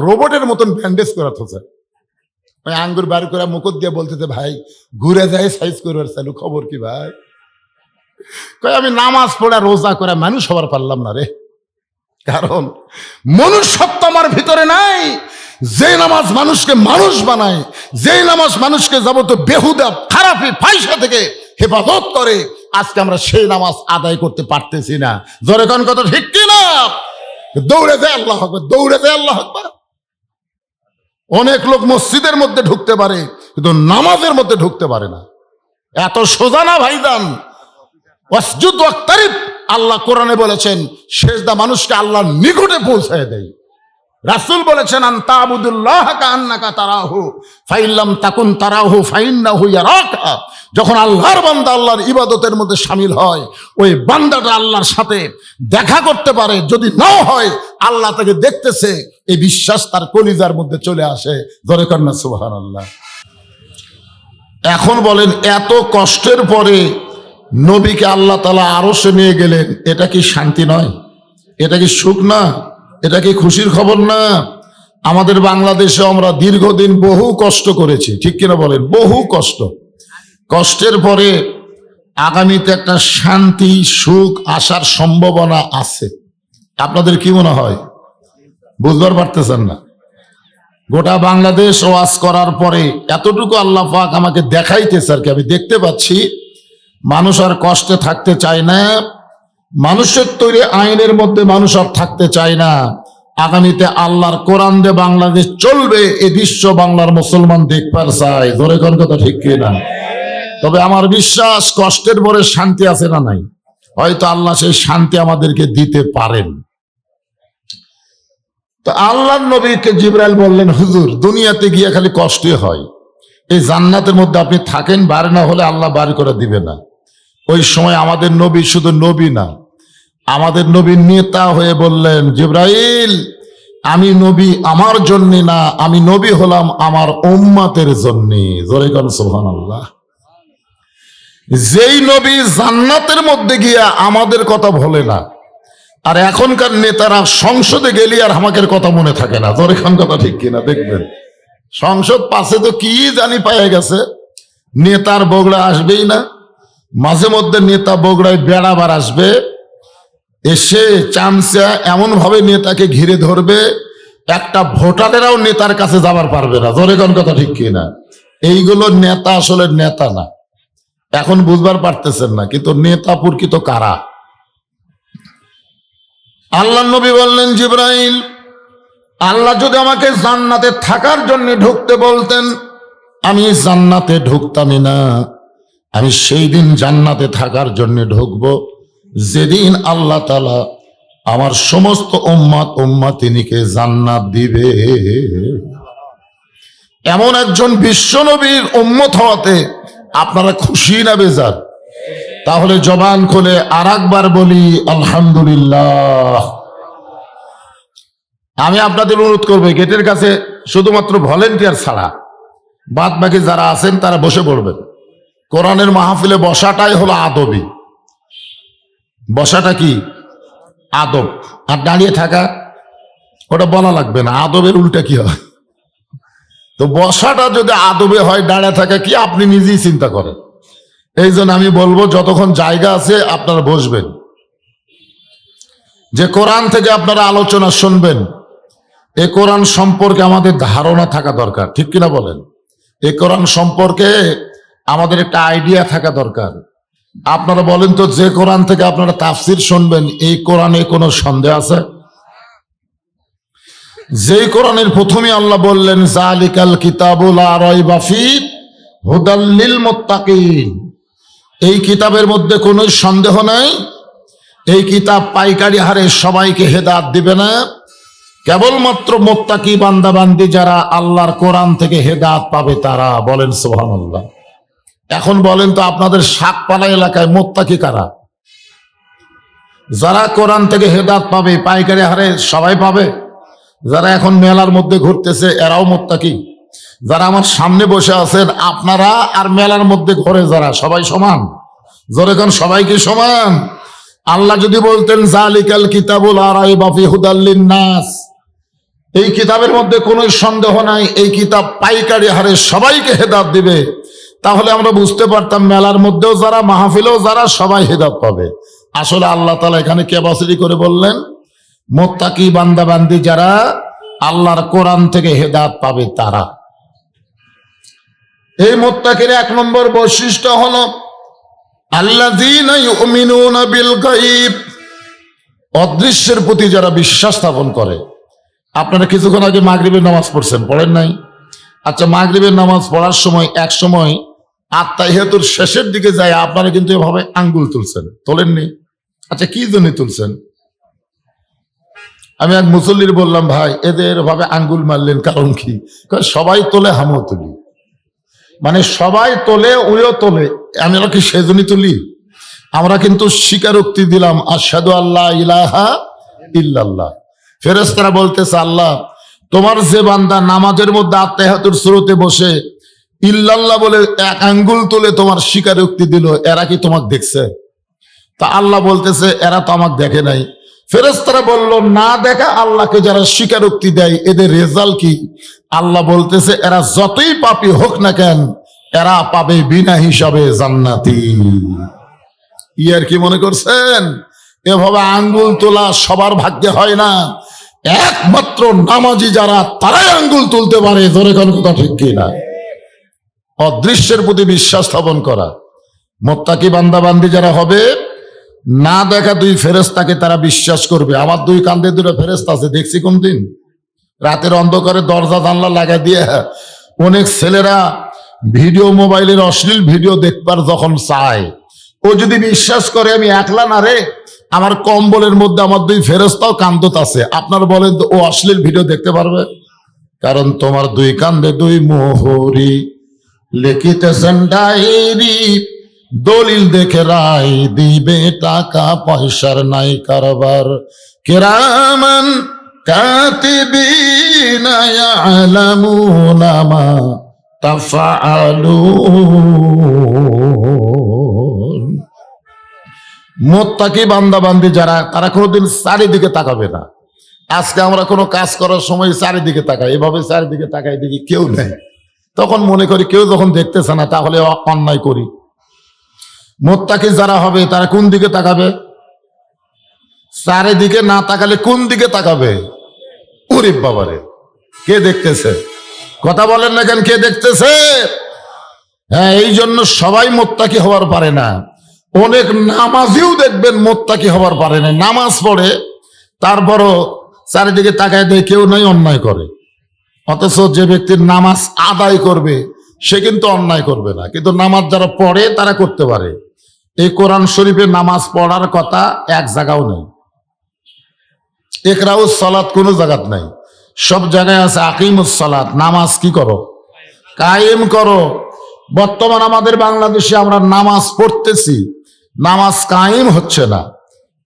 রোবটের মতন ব্যান্ডেজ করা হচ্ছে। ওই আঙ্গুর বার করে মুকুট দিয়ে বলতেছে, ভাই ঘুরে যায় সাইজ করবার চালু, খবর কি ভাই? কই আমি নামাজ পড়া রোজা করে মানুষ হবার পারলাম না রে। কারণ মনুষ্যত্ব আমার ভিতরে নাই। যে নামাজ মানুষকে মানুষ বানায়, যে নামাজ মানুষকে যাবতীয় বেহুদা খারাপি ফাইসা থেকে হেফাজত করে, আজকে আমরা সেই নামাজ আদায় করতে পারতেছি না। জোরে কোন কথা ঠিক কিনা? দৌড়ে যায় আল্লাহ আকবার, দৌড়ে যায় আল্লাহ আকবার। অনেক লোক মসজিদের মধ্যে ঢুকতে পারে কিন্তু নামাজের মধ্যে ঢুকতে পারে না। এত সোজা না ভাইজান। ওয়াসজুদ ওয়াক্তারিব, আল্লাহ কোরআনে বলেছেন সেজদা মানুষকে আল্লাহর নিকটে পৌঁছায় দেয়। রাসূল বলেছেন আনতা আবুদুল্লাহ কান্নাকা তারাহু ফাইল্লাম তাকুন তারাহু ফাইন্নাহু ইয়ারাকা। যখন আল্লাহর বান্দা আল্লাহর ইবাদতের মধ্যে শামিল হয়, ওই বান্দাটা আল্লাহর সাথে দেখা করতে পারে, যদি নাও হয় আল্লাহ তাকে দেখতেছে, এই বিশ্বাস তার কলিজার মধ্যে চলে আসে। জোরে কর না সুবহানাল্লাহ। এখন বলেন, এত কষ্টের পরে নবীকে আল্লাহ তাআলা আরশে নিয়ে গেলেন, এটা কি শান্তি নয়? এটা কি সুখ না? এটা কি খুশির খবর না? আমাদের বাংলাদেশে আমরা দীর্ঘদিন বহু কষ্ট করেছি, ঠিক কিনা বলেন? বহু কষ্ট, কষ্টের পরে আগামীতে একটা শান্তি সুখ আসার সম্ভাবনা আছে। আপনাদের কি মনে হয়? বুঝবার পারতেছেন না? গোটা বাংলাদেশ ওয়াজ করার পরে এতটুকু আল্লাহ পাক আমাকে দেখাইতেছে আর কি, আমি দেখতে পাচ্ছি মানুষ আর কষ্টে থাকতে চায় না। মানুষের তৈরি আইনের মধ্যে মানুষ আর থাকতে চায় না। আগামীতে আল্লাহর কোরআন দিয়ে বাংলাদেশ চলবে, এ দৃশ্য বাংলার মুসলমান দেখবার চায়। ধরে কোন কথা ঠিক কিনা? তবে আমার বিশ্বাস কষ্টের পরে শান্তি আছে না নাই? হয়তো আল্লাহ সেই শান্তি আমাদেরকে দিতে পারেন। তো আল্লাহর নবীকে জিবরাইল বললেন, হুজুর দুনিয়াতে গিয়ে খালি কষ্টই হয়, এই জান্নাতের মধ্যে আপনি থাকেন, বাড়ি না হলে আল্লাহ বাড়ি করে দিবে না। ওই সময় আমাদের নবী শুধু নবী না, আমাদের নবী নেতা হয়ে বললেন, জিবরাইল আমি নবী আমার জন্য না, আমি নবী হলাম আমার উম্মতের জন্য। জোরে কোন সুবহানাল্লাহ। যেই নবী জান্নাতের মধ্যে গিয়া আমাদের কথা বলে না, আর এখনকার নেতারা সংসদে গেলে আর আমাদের কথা মনে থাকে না। জোরে কোন কথা ঠিক কিনা? দেখবেন সংসদ পাশে তো কি জানি পায়ে গেছে, নেতার বগড়া আসবেই না। মাঝে মধ্যে নেতা বগড়ায় বেড়াবার আসবে, এসে চামচা এমন ভাবে নেতাকে ঘিরে ধরবে, একটা ভোটারেরাও নেতার কাছে যাবার পারবে না। জোরে কোন কথা ঠিক কিনা? এইগুলো নেতা আসলে নেতা না, এখন বুঝবার পারতেছেন না, কিন্তু নেতা প্রকৃত কারা? আল্লাহ নবী বললেন, জিবরাইল আল্লাহ যদি আমাকে জান্নাতে থাকার জন্য ঢুকতে বলতেন, আমি জান্নাতে ঢুকতামই না। আমি সেই দিন জান্নাতে থাকার জন্য ঢুকবো যেদিন আল্লাহ তাআলা আমার সমস্ত উম্মত উম্মাতিনীকে জান্নাত দিবে। এমন একজন বিশ্ব নবীর উম্মত হওয়াতে আপনারা খুশি না বেজার? তাহলে জবান খুলে আর একবার বলি আলহামদুলিল্লাহ। আমি আপনাদের অনুরোধ করবো, গেটের কাছে শুধুমাত্র ভলেন্টিয়ার ছাড়া বাদ বাকি যারা আছেন তারা বসে পড়বেন। কোরআনের মাহফিলে বসাটাই হলো আদবি। বসাটা কি? আদব। আর দাঁড়িয়ে থাকা ওটা বলা লাগবে না, আদবের উল্টা কি হয়? তো বসাটা যদি আদবে হয়, দাঁড়িয়ে থাকা কি আপনি নিজেই চিন্তা করেন। এই জন্য আমি বলবো যতক্ষণ জায়গা আছে আপনারা বসবেন। যে কোরআন থেকে আপনারা আলোচনা শুনবেন, এ কোরআন সম্পর্কে আমাদের ধারণা থাকা দরকার, ঠিক কিনা বলেন? এই কোরআন সম্পর্কে আমাদের একটা আইডিয়া থাকা দরকার। আপনারা বলেন তো, যে কোরআন থেকে আপনারা তাফসির শুনবেন, এই কোরআনে কোনো সন্দেহ আছে? যেই কোরআনের প্রথমে আল্লাহ বললেন যালিকাল কিতাবুল লা রাইবা ফীহি হুদাল লিল মুত্তাকিন, এই কিতাবের মধ্যে কোনো সন্দেহ নাই, এই কিতাব পাইকারি হারে সবাইকে হেদায়েত দিবে না, কেবলমাত্র মুত্তাকি বান্দা বান্দি যারা আল্লাহর কোরআন থেকে হেদায়েত পাবে তারা। বলেন সুবহানাল্লাহ। এখন বলেন তো, আপনাদের শাকপালা এলাকায় মুত্তাকি কারা? যারা কোরআন থেকে হেদায়েত পাবে পাইকারি হারে সবাই পাবে? যারা এখন মেলার মধ্যে ঘুরতেছে এরাও মুত্তাকি? যারা আমার সামনে বসে আছেন আপনারা আর মেলার মধ্যে ঘোরে যারা, সবাই সমান? জোরে কোন সবাই কি সমান? আল্লাহ যদি বলতেন যালিকাল কিতাবুল লা রাইবা ফীহি হুদাল লিন-নাস, এই কিতাবের মধ্যে কোনো সন্দেহ নাই, এই কিতাব পাইকারি হারে সবাইকে হেদায়েত দিবে, তাহলে আমরা বুঝতে পারতাম মেলার মধ্যেও যারা মাহফিলেও যারা সবাই হেদায়েত পাবে। আসলে আল্লাহ তাআলা এখানে কেবাসিরি করে বললেন মুত্তাকি বান্দা বান্দি যারা আল্লাহর কোরআন থেকে হেদায়েত পাবে তারা। এই মুত্তাকির এক নম্বর বৈশিষ্ট্য হলো আল্লাযীনা ইউমিনুনা বিল গায়ব, অদৃশ্যের প্রতি যারা বিশ্বাস স্থাপন করে। আপনারা কিছুক্ষণ আগে মাগরিবের নামাজ পড়ছেন, পড়েন নাই? আচ্ছা, মাগরিবের নামাজ পড়ার সময় এক সময় আত্তাহিয়াতুর শেষের দিকে যায়, আপনারা কিন্তু এভাবে আঙ্গুল তুলছেন, তোলেননি? আচ্ছা, কি জন্য তুলছেন? আমি এক মুসল্লির বললাম, ভাই এদের ভাবে আঙ্গুল মারলেন কারণ কি? সবাই তোলে আমিও তুলি, মানে সবাই তোলে ওইও তোলে, আমরা কি সেজন্যই তুলি? আমরা কিন্তু স্বীকারোক্তি দিলাম আশহাদু আল্লা ইলাহা ইল্লাল্লাহ। ফেরেশতারা বলতেছে, আল্লাহ তোমার যে বান্দা নামাজের মধ্যে আত্তাহিয়াতুর শুরুতে বসে ইল্লাল্লাহ বলে এক আঙ্গুল তুলে তোমার স্বীকারোক্তি দিল, এরা কি তোমাকে দেখছে? তা আল্লাহ বলতেছে এরা তো আমাকে দেখে নাই। ফেরেশতারা বলল, না দেখা আল্লাহকে যারা স্বীকারোক্তি দেয় এদের রেজাল্ট কি? আল্লাহ বলতেছে এরা যতই পাপী হোক না কেন এরা পাবে বিনা হিসাবে জান্নাতি। ইয়ার কি মনে করছেন? এভাবে আঙ্গুল তোলা সবার ভাগ্যে হয় না, একমাত্র নামাজি যারা তারাই আঙ্গুল তুলতে পারে। ধরে কোন কথা ঠিক কিনা? অদৃশ্যের প্রতি বিশ্বাস স্থাপন করা। মুত্তাকি বান্দা বান্দি যারা হবে, না দেখা দুই ফেরেশতাকে তারা বিশ্বাস করবে। আমার দুই কান্দে দুটো ফেরেশতা আছে, দেখছি কোনদিন? রাতের অন্ধকারে দরজা জানলা লাগা দিয়ে অনেক ছেলেরা ভিডিও মোবাইলের অশ্লীল ভিডিও দেখবার যখন চায়, ও যদি বিশ্বাস করে আমি একলা না রে, আমার কম্বলের মধ্যে আমার 2 ফেরেশতাও কান্দত আছে, আপনার বলেন তো ও অশ্লীল ভিডিও দেখতে পারবে? কারণ তোমার 2 কান্দে 2 মোহরি, লিখিতেছেন ডায়েরি, দলিল দেখে রায় দিবে, টাকা পয়সার নাই কারবার। কিরামান কাতিবিনা ইয়ালামুনা মা তাফআলুন। মুত্তাকি বান্দা বান্দি যারা, তারা কোনোদিন চারিদিকে তাকাবে না। আজকে আমরা কোনো কাজ করার সময় চারিদিকে তাকাই, এভাবে চারিদিকে তাকাই, দেখি কেউ নেই, তখন মনে করি কেউ যখন দেখতেছে না তাহলে অন্যায় করি। মুত্তাকি যারা হবে তারা কোন দিকে তাকাবে? চারিদিকে না তাকালে কোন দিকে তাকাবে? ওরে বাবারে, কে দেখতেছে? কথা বলেন না কেন, কে দেখতেছে? হ্যাঁ, এই জন্য সবাই মুত্তাকি হওয়ার পারে না। অনেক নামাজিও দেখবেন মুত্তাকি হওয়ার পারে না, নামাজ পড়ে তারপরও চারিদিকে তাকায় দেয় কেউ নাই, অন্যায় করে। অথচ যে ব্যক্তির নামাজ আদায় করবে সে কিন্তু অন্যায় করবে না, কিন্তু নামাজ যারা পড়ে তারা করতে পারে। এই কোরআন শরীফে নামাজ পড়ার কথা এক জায়গাও নেই, ইকরাউস সালাত কোনো জায়গাত নাই, সব জায়গায় আছে আকিমুস সালাত, নামাজ কি করো? কায়েম করো। বর্তমান আমাদের বাংলাদেশে আমরা নামাজ পড়তেছি, নামাজ কায়েম হচ্ছে না।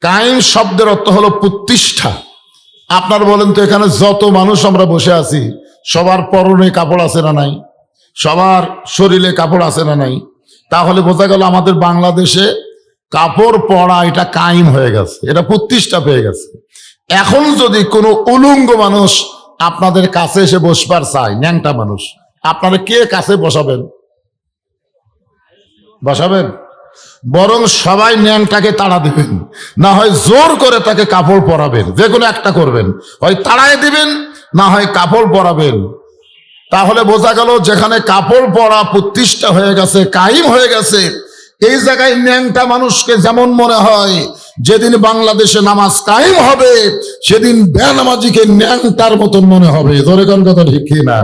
কায়েম শব্দের অর্থ হলো প্রতিষ্ঠা। আপনার বলেন তো, এখানে যত মানুষ আমরা বসে আছি সবার পরনে কাপড় আছে না নাই? সবার শরীরে কাপড় আছে না নাই? তাহলে বোঝা গেল আমাদের বাংলাদেশে কাপড় পরা এটা কায়েম হয়ে গেছে, এটা প্রতিষ্ঠা পেয়ে গেছে। এখন যদি কোনো উলঙ্গ মানুষ আপনাদের কাছে এসে বসবার চায়, ন্যাংটা মানুষ, আপনারা কে কাছে বসাবেন? বসাবেন? বরং সবাই ন্যাংটাকে তাড়া দিবেন, না হয় জোর করে তাকে কাপড় পরাবেন, যে কোনো একটা করবেন, হয় তাড়ায় দিবেন না হয় কাপড় পরাবেন। তাহলে বোঝা গেল যেখানে কাপড় পরা প্রতিষ্ঠা হয়ে গেছে, কায়েম হয়ে গেছে, এই জায়গায় ন্যাংটা মানুষকে যেমন মনে হয়, যেদিন বাংলাদেশে নামাজ কায়েম হবে সেদিন বেনামাজিকে ন্যাংটার মতন মনে হবে। ধরে কোন কথা ঠিক কিনা?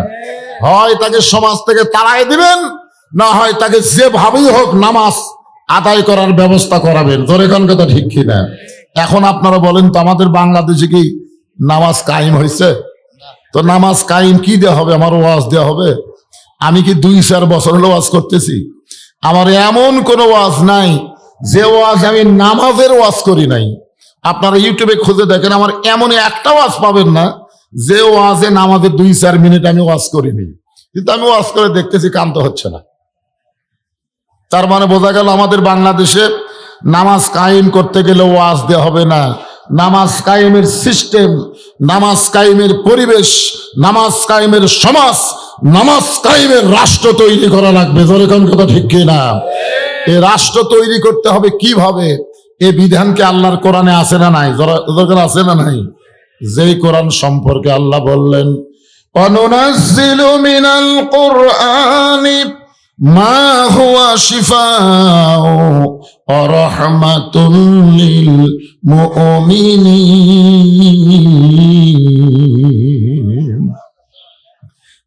হয় তাকে সমাজ থেকে তাড়ায় দিবেন, না হয় তাকে যেভাবেই হোক নামাজ আদায় করার ব্যবস্থা করাবেন। ধরে কোন কথা ঠিক কিনা? এখন আপনারা বলেন তো, আমাদের বাংলাদেশে কি নামাজ কায়েম হয়েছে? তো নামাজ কায়েম কি দেওয়া হবে? আমার ওয়াজ দেওয়া হবে? আমি কি 2-4 বছর হলো ওয়াজ করতেছি? আমার এমন কোনো ওয়াজ নাই যে ওয়াজ আমি নামাজের ওয়াজ করি নাই। আপনারা ইউটিউবে খুঁজে দেখেন, আমার এমন একটা ওয়াজ পাবেন না যে ওয়াজে নামাজের 2-4 মিনিট আমি ওয়াজ করিনি, কিন্তু আমি ওয়াজ করে দেখতেছি কান্ত হচ্ছে না। তার মানে বোঝা গেল আমাদের বাংলাদেশে নামাজ কায়েম করতে গেলে ওয়াজ দেওয়া হবে না। নামাজ কায়েমের সিস্টেম, নামাজ কায়েমের পরিবেশ, নামাজ কায়েমের সমাজ, নামাজ কায়েমের রাষ্ট্র তৈরি করা লাগবে। জোরে কোন কথা ঠিক কিনা? এই রাষ্ট্র তৈরি করতে হবে কিভাবে? এই বিধান কি আল্লাহর কোরআনে আছে না নাই? জোরে আছে না নাই? যেই কোরআন সম্পর্কে আল্লাহ বললেন, অনুনাজ্জিলু মিনাল কুরআনি মা হুয়া শিফাউ ওয়া রাহমাতুল লিল মুমিনিন।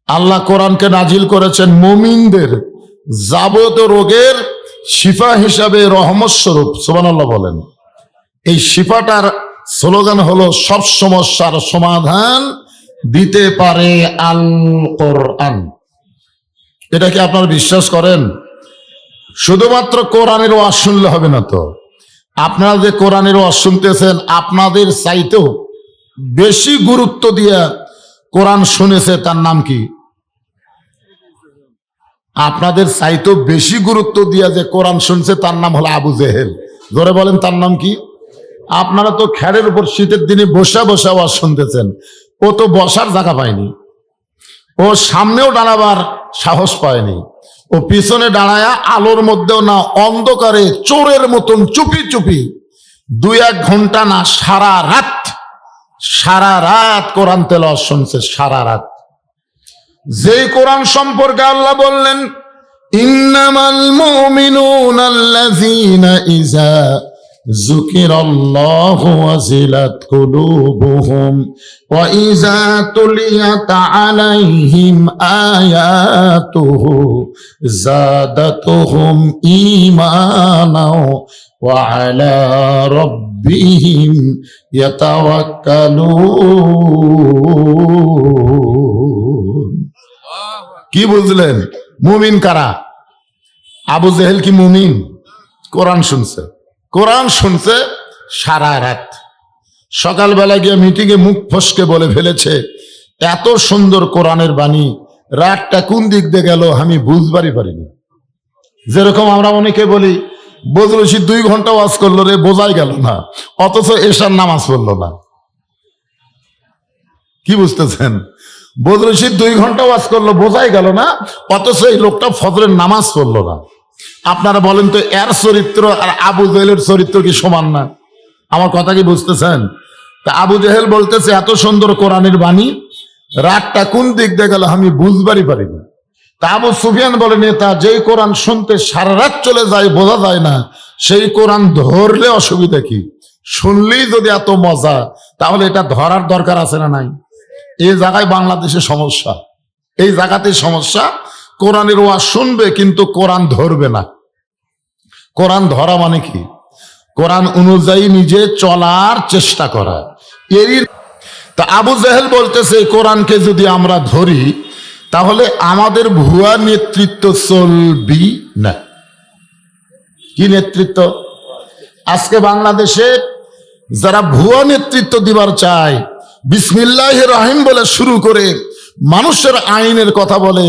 আল্লাহ কোরআনকে নাজিল করেছেন মুমিনদের যাবতীয় রোগের শিফা হিসাবে, রহমত স্বরূপ। সুবহানাল্লাহ বলেন। এই শিফাটার স্লোগান হলো সব সমস্যার সমাধান দিতে পারে আল কোরআন। এটা কি আপনারা বিশ্বাস করেন? শুধুমাত্র কোরআনের ওয়াজ শুনলে হবে না তো। আপনারা যে কোরআনের ওয়াজ শুনতেছেন, আপনাদের চাইতেও বেশি গুরুত্ব দিয়ে কোরআন শুনেছে, তার নাম কি? আপনাদের চাইতেও বেশি গুরুত্ব দিয়ে যে কোরআন শুনছে তার নাম হলো আবু জেহেল। ধরে বলেন তার নাম কি? আপনারা তো খেরের উপর শীতের দিনে বসা বসা ওয়াজ শুনতেছেন, ও তো বসার জায়গা পায়নি, ও সামনেও দাঁড়াবার সাহস পায়নি, ও পিছনে দাঁড়ায়া আলোর মধ্যেও না, অন্ধকারে চোরের মতন চুপি চুপি 2-1 ঘন্টা না, সারা রাত কোরআন তেলাওয়াত শুনছে, সারা রাত। যেই কোরআন সম্পর্কে আল্লাহ বললেন, ইন্নামাল মুমিনুনা আল্লাযীনা ইযা যুকিরাল্লাহু ওয়াজিলাত কুলুবুহুম ওয়া ইযা তুলিয়াত আলাইহিম আয়াতুহু যাদাতুহুম ঈমানাও ওয়া আলা রাব্বিহিম ইয়াতাওয়াক্কালুন। কি বুঝলেন? মুমিন কারা? আবু জেহেল কি মুমিন? কোরআন শুনছে, কোরআন শুনছে সারা রাত, সকালবেলা গিয়ে মিটিংয়ে মুখ ফসকে বলে ফেলেছে, এত সুন্দর কোরআনের বাণী, রাতটা কোন দিক দিয়ে গেল আমি বুঝবারই পারিনি। যেরকম আমরা অনেকে বলি বজরুল রশিদ 2 ঘন্টা ওয়াজ করলো রে, বোঝাই গেল না, অথচ এশার নামাজ পড়লো না। কি বুঝতেছেন? বজরুল রশিদ 2 ঘন্টা ওয়াজ করলো, বোঝাই গেল না, অথচ এই লোকটা ফজরের নামাজ পড়লো না। আপনারা বলেন তো, এর চরিত্র আর আবু জেহেলের চরিত্র কি সমান না? আমার কথা কি বুঝতেছেন? তা আবু জেহেল বলতেছে এত সুন্দর কোরআনের বাণী, রাতটা কোন দিক দিয়ে গেল আমি বুঝবারই পারিনি। তা আবু সুফিয়ান বলে, নেতা যেই কোরআন শুনতে সারা রাত চলে যায় বোঝা যায় না, সেই কোরআন ধরলে অসুবিধা কি? শুনলেই যদি এত মজা, তাহলে এটা ধরার দরকার আছে না নাই? এই জায়গায় বাংলাদেশে সমস্যা, এই জায়গাতে সমস্যা। কোরআনের ওয়াজ শুনবে কিন্তু কোরআন ধরবে না। কোরআন ধরা মানে কি? কোরআন অনুযায়ী নিজে চলার চেষ্টা করা। এরই তা আবু জেহেল বলতেছে, কোরআনকে যদি আমরা ধরি তাহলে আমাদের ভুয়া নেতৃত্ব চলবি না। কি নেতৃত্ব? আজকে বাংলাদেশে যারা ভুয়া নেতৃত্ব দিবার চায়, বিসমিল্লাহির রহিম বলে শুরু করে মানুষের আইনের কথা বলে,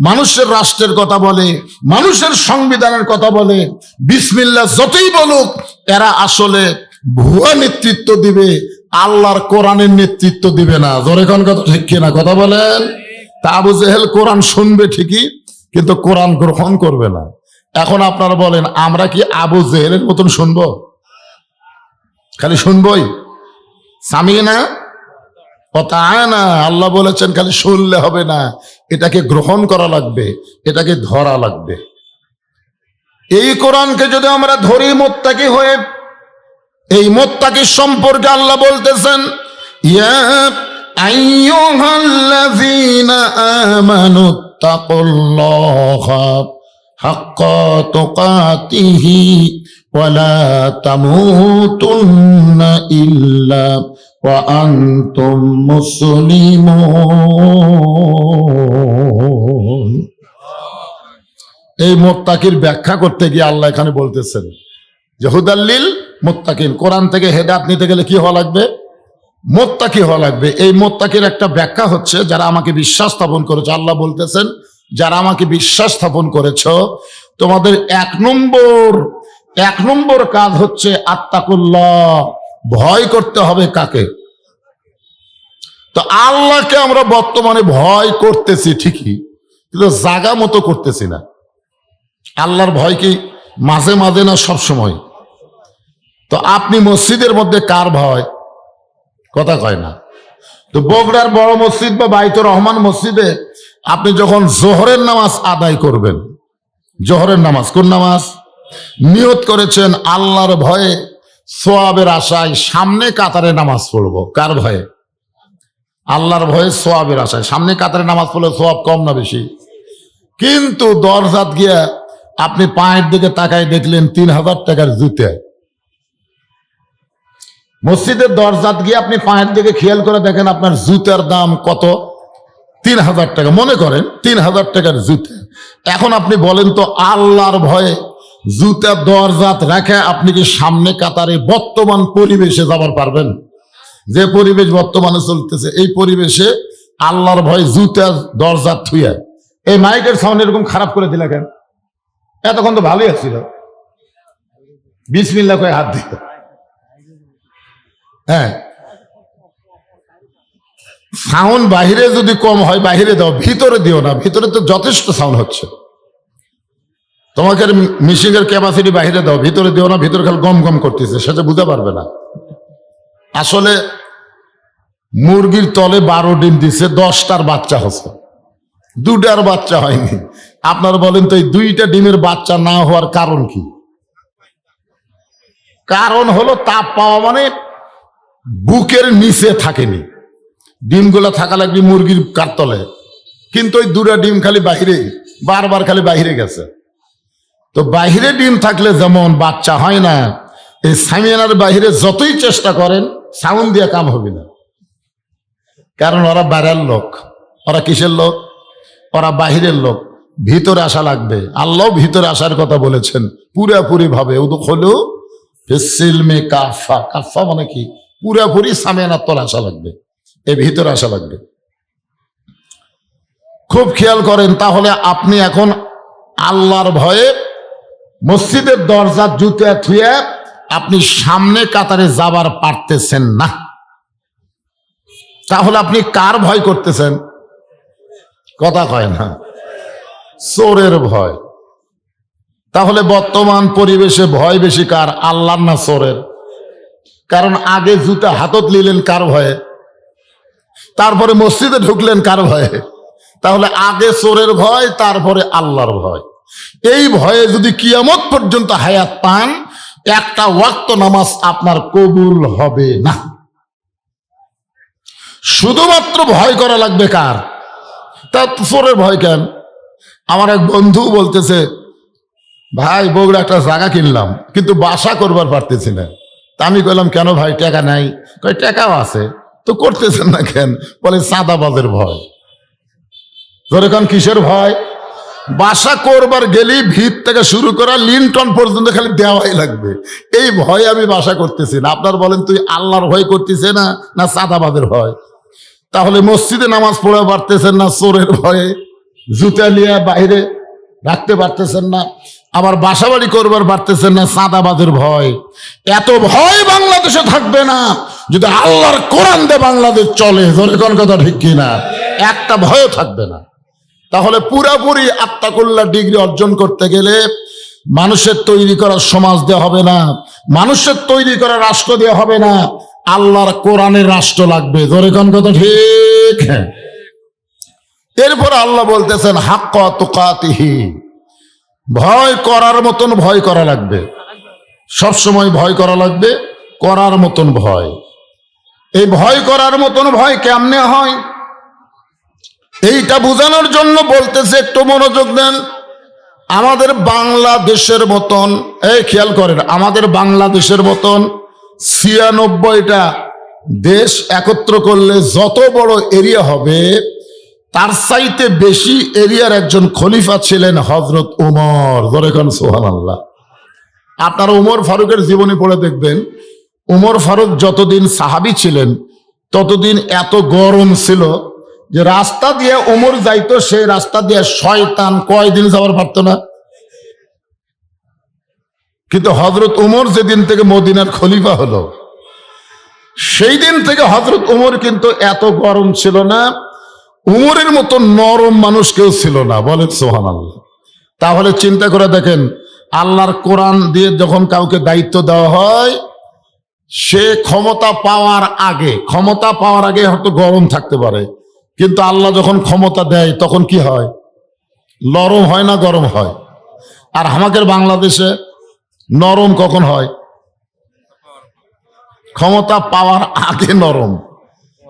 মানুষের রাষ্ট্রের কথা বলে, মানুষের সংবিধানের কথা বলে, বিসমিল্লাহ যতই বলুক, এরা আসলে ভুয়া নেতৃত্ব দিবে, আল্লাহর কোরআনের নেতৃত্ব দিবে না। জোরে কোন কথা ঠিক কিনা? কথা বলেন। তা আবু জেহেল কোরআন শুনবে ঠিকই, কিন্তু কোরআন গ্রহণ করবে না। এখন আপনারা বলেন, আমরা কি আবু জেহেলের মতন শুনবো? খালি শুনবই? সামিনা ওয়াতাআনা, আল্লাহ বলেছেন খালি শুনলে হবে না, এটাকে গ্রহণ করা লাগবে, এটাকে ধরা লাগবে। এই কোরআনকে যদি আমরা ধরি মুত্তাকি হয়ে, এই মুত্তাকি সম্পর্কে আল্লাহ বলতেছেন, ইয়া আইয়ুহাল্লাযীনা আমানুত্তাকুল্লাহা হাক্কা তুকাতিহি ওয়া লা তামুতুন্না ইল্লা ওয়া আনতুম মুসলিমুন। এই মুত্তাকির ব্যাখ্যা করতে গিয়ে আল্লাহ এখানে বলতেছেন যে হুদাল্লিল মুত্তাকিন, কোরআন থেকে হেদায়েত নিতে গেলে কি হওয়া লাগবে? মুত্তাকি হওয়া লাগবে। এই মুত্তাকির একটা ব্যাখ্যা হচ্ছে, যারা আমাকে বিশ্বাস স্থাপন করেছে, আল্লাহ বলতেছেন যারা আমাকে বিশ্বাস স্থাপন করেছ, তোমাদের এক নম্বর কাজ হচ্ছে আত্তাকুল্লাহ, ভয় করতে হবে। কাকে? তো আল্লাহকে আমরা বর্তমানে ভয় করতেছি ঠিকই, কিন্তু জাগা মতো করতেছি না। আল্লাহর ভয় কি মাঝে মাঝে না সব সময়? তো আপনি মসজিদের মধ্যে কার ভয়? কথা কয় না। তো বগুড়ার বড় মসজিদ বা বাইতুর রহমান মসজিদে আপনি যখন জোহরের নামাজ আদায় করবেন, জোহরের নামাজ, কোন নামাজ? নিয়ত করেছেন আল্লাহর ভয়ে, সোয়াবের আশায় সামনে কাতারে নামাজ পড়বো। কার ভয়ে? আল্লাহর ভয়ে, সোয়াবের আশায় সামনে কাতারে নামাজ পড়লে সোয়াব কম না বেশি? কিন্তু দরজাত গিয়া আপনি পায়ের দিকে তাকায় দেখলেন 3000 টাকার জুতে। মসজিদের দরজাত গিয়ে আপনি পায়ের দিকে খেয়াল করে দেখেন আপনার জুতার দাম কত? 3000 টাকা। মনে করেন 3000 টাকার জুতা। এখন আপনি বলেন তো, আল্লাহর ভয়ে জুতার দরজাত রেখে আপনি কি সামনে কাতারে বর্তমান পরিবেশে যাবার পারবেন? যে পরিবেশ বর্তমানে চলতেছে, এই পরিবেশে আল্লাহর ভয়ে জুতার দরজাত থুইয়া এই মাইকের সাউন্ড এরকম খারাপ করে দিলা কেন? এতক্ষণ তো ভালোই আসছিল, বিসমিল্লাহ কয়ে হাত দিল। হ্যাঁ, সাউন্ড বাহিরে যদি কম হয় বাহিরে দাও, ভিতরে দিও না। ভিতরে তো যথেষ্ট সাউন্ড হচ্ছে। তোমাকে মিশিং এর ক্যাপাসিটি বাহিরে দাও, ভিতরে দিও না। ভিতরে খালি গম গম করতেছে, সেটা বুঝতে পারবে না। আসলে মুরগির তলে 12 ডিম দিছে, 10টার বাচ্চা হচ্ছে, 2টার বাচ্চা হয়নি। আপনারা বলেন তো, এই 2টা ডিমের বাচ্চা না হওয়ার কারণ কি? কারণ হলো তাপ পাওয়া মানে বুকের নিচে থাকেনি, ডিমগুলো থাকা লাগবে মুরগির কারতলে, কিন্তু ওই দুটা ডিম খালি বাহিরে, বারবার খালি বাহিরে গেছে। তো বাহিরে ডিম থাকলে যেমন বাচ্চা হয় না, এই সামিয়ানার বাহিরে যতই চেষ্টা করেন সাউন্ড দিয়ে কাম হবে না, কারণ ওরা বাইরের লোক। ওরা কিসের লোক? ওরা বাহিরের লোক। ভিতরে আসা লাগবে। আল্লাহ ভিতরে আসার কথা বলেছেন পুরাপুরি ভাবে, উদখুলু ফিস-সিলমি কাফা। কাফা মানে কি? পুরাপুরি সামিয়ানার তলে আসা লাগবে, এই ভিতরে আসা লাগবে। খুব খেয়াল করেন, তাহলে আপনি এখন আল্লাহর ভয়ে মসজিদের দরজা জুতে থুয়ে আপনি সামনে কাতারে যাবার পারতেছেন না, তাহলে আপনি কার ভয় করতেছেন? কথা কয় না, চোরের ভয়। তাহলে বর্তমান পরিবেশে ভয় বেশি কার? আল্লাহর না চোরের? কারণ আগে জুতা হাতত নিলেন কার ভয়ে? তারপরে মসজিদে ঢুকলেন কার ভয়ে? তাহলে আগে চোরের ভয়, তারপরে আল্লাহর ভয়। এই ভয়ে যদি কিয়ামত পর্যন্ত হায়াত পান, একটা ওয়াক্ত নামাজ আপনার কবুল হবে না। শুধুমাত্র ভয় করা লাগবে কার? তা চোরের ভয় কেন? আমার এক বন্ধু বলতেছে, ভাই বগুড়া একটা জায়গা কিনলাম কিন্তু বাসা করবার পারতেছি না। তা আমি কইলাম, কেন ভাই, টাকা নাই? কই টাকাও আছে, তো করতেছেন না কেন? বলে চাঁদাবাজের ভয়। ধরে কোন কিসের ভয়? বাসা করবার গেলি ভিত থেকে শুরু করা লিনটন পর্যন্ত খালি দেওয়াই লাগবে, এই ভয়ে আমি বাসা করতেছি না। আপনার বলেন, তুই আল্লাহর ভয় করতেছে না, না চাঁদাবাজের ভয়? তাহলে মসজিদে নামাজ পড়ে পারতেছেন না চোরের ভয়ে, জুতা নিয়ে বাইরে রাখতে পারতেছেন না, আবার বাসা বাড়ি করবার পারতেছেন না চাঁদাবাজের ভয়। এত ভয় বাংলাদেশে থাকবে না যদি আল্লাহর কোরআন দিয়ে বাংলাদেশ চলে। ধরে কোন কথা ঠিক কিনা? একটা ভয়ও থাকবে না। তাহলে পুরাপুরি আত্মাকুল্লাহ ডিগ্রি অর্জন করতে গেলে মানুষের তৈরি করা সমাজ দেওয়া হবে না, মানুষের তৈরি করা রাষ্ট্র দেওয়া হবে না, আল্লাহর কোরআনের রাষ্ট্র লাগবে। ধরে কোন কথা ঠিক? এরপর আল্লাহ বলতেছেন হাক্কা তুকাতিহি, ভয় করার মতন ভয় করা লাগবে, সবসময় ভয় করা লাগবে, করার মতন ভয়। এই ভয় করার মতন ভয় কেমনে হয় এইটা বোঝানোর জন্য বলতেছে, একটু মনোযোগ দেন। আমাদের বাংলাদেশের মতন, এই খেয়াল করেন, আমাদের বাংলাদেশের মতন ৯৬টা দেশ একত্র করলে যত বড় এরিয়া হবে, তার চাইতে বেশি এরিয়ার একজন খলিফা ছিলেন হযরত উমর। ধরে কোন সুবহানাল্লাহ। আপনারা উমর ফারুকের জীবনী পড়ে দেখবেন, উমর ফারুক যতদিন সাহাবী ছিলেন ততদিন এত গরম ছিল যে রাস্তা দিয়ে উমর যাইতো, সেই রাস্তা দিয়ে শয়তান কয়দিন যাওয়ার পারতো না। কিন্তু হযরত উমর যেদিন থেকে মদিনার খলিফা হলো, সেই দিন থেকে হযরত উমর কিন্তু এত গরম ছিল না, উমরের মতো নরম মানুষ কেউ ছিল না। বলেন সুবহানাল্লাহ। তাহলে চিন্তা করে দেখেন, আল্লাহর কোরআন দিয়ে যখন কাউকে দায়িত্ব দেওয়া হয়, সে ক্ষমতা পাওয়ার আগে হয়তো গরম থাকতে পারে, কিন্তু আল্লাহ যখন ক্ষমতা দেয় তখন কি হয়? নরম হয় না গরম হয়? আর আমাদের বাংলাদেশে নরম কখন হয়? ক্ষমতা পাওয়ার আগে নরম।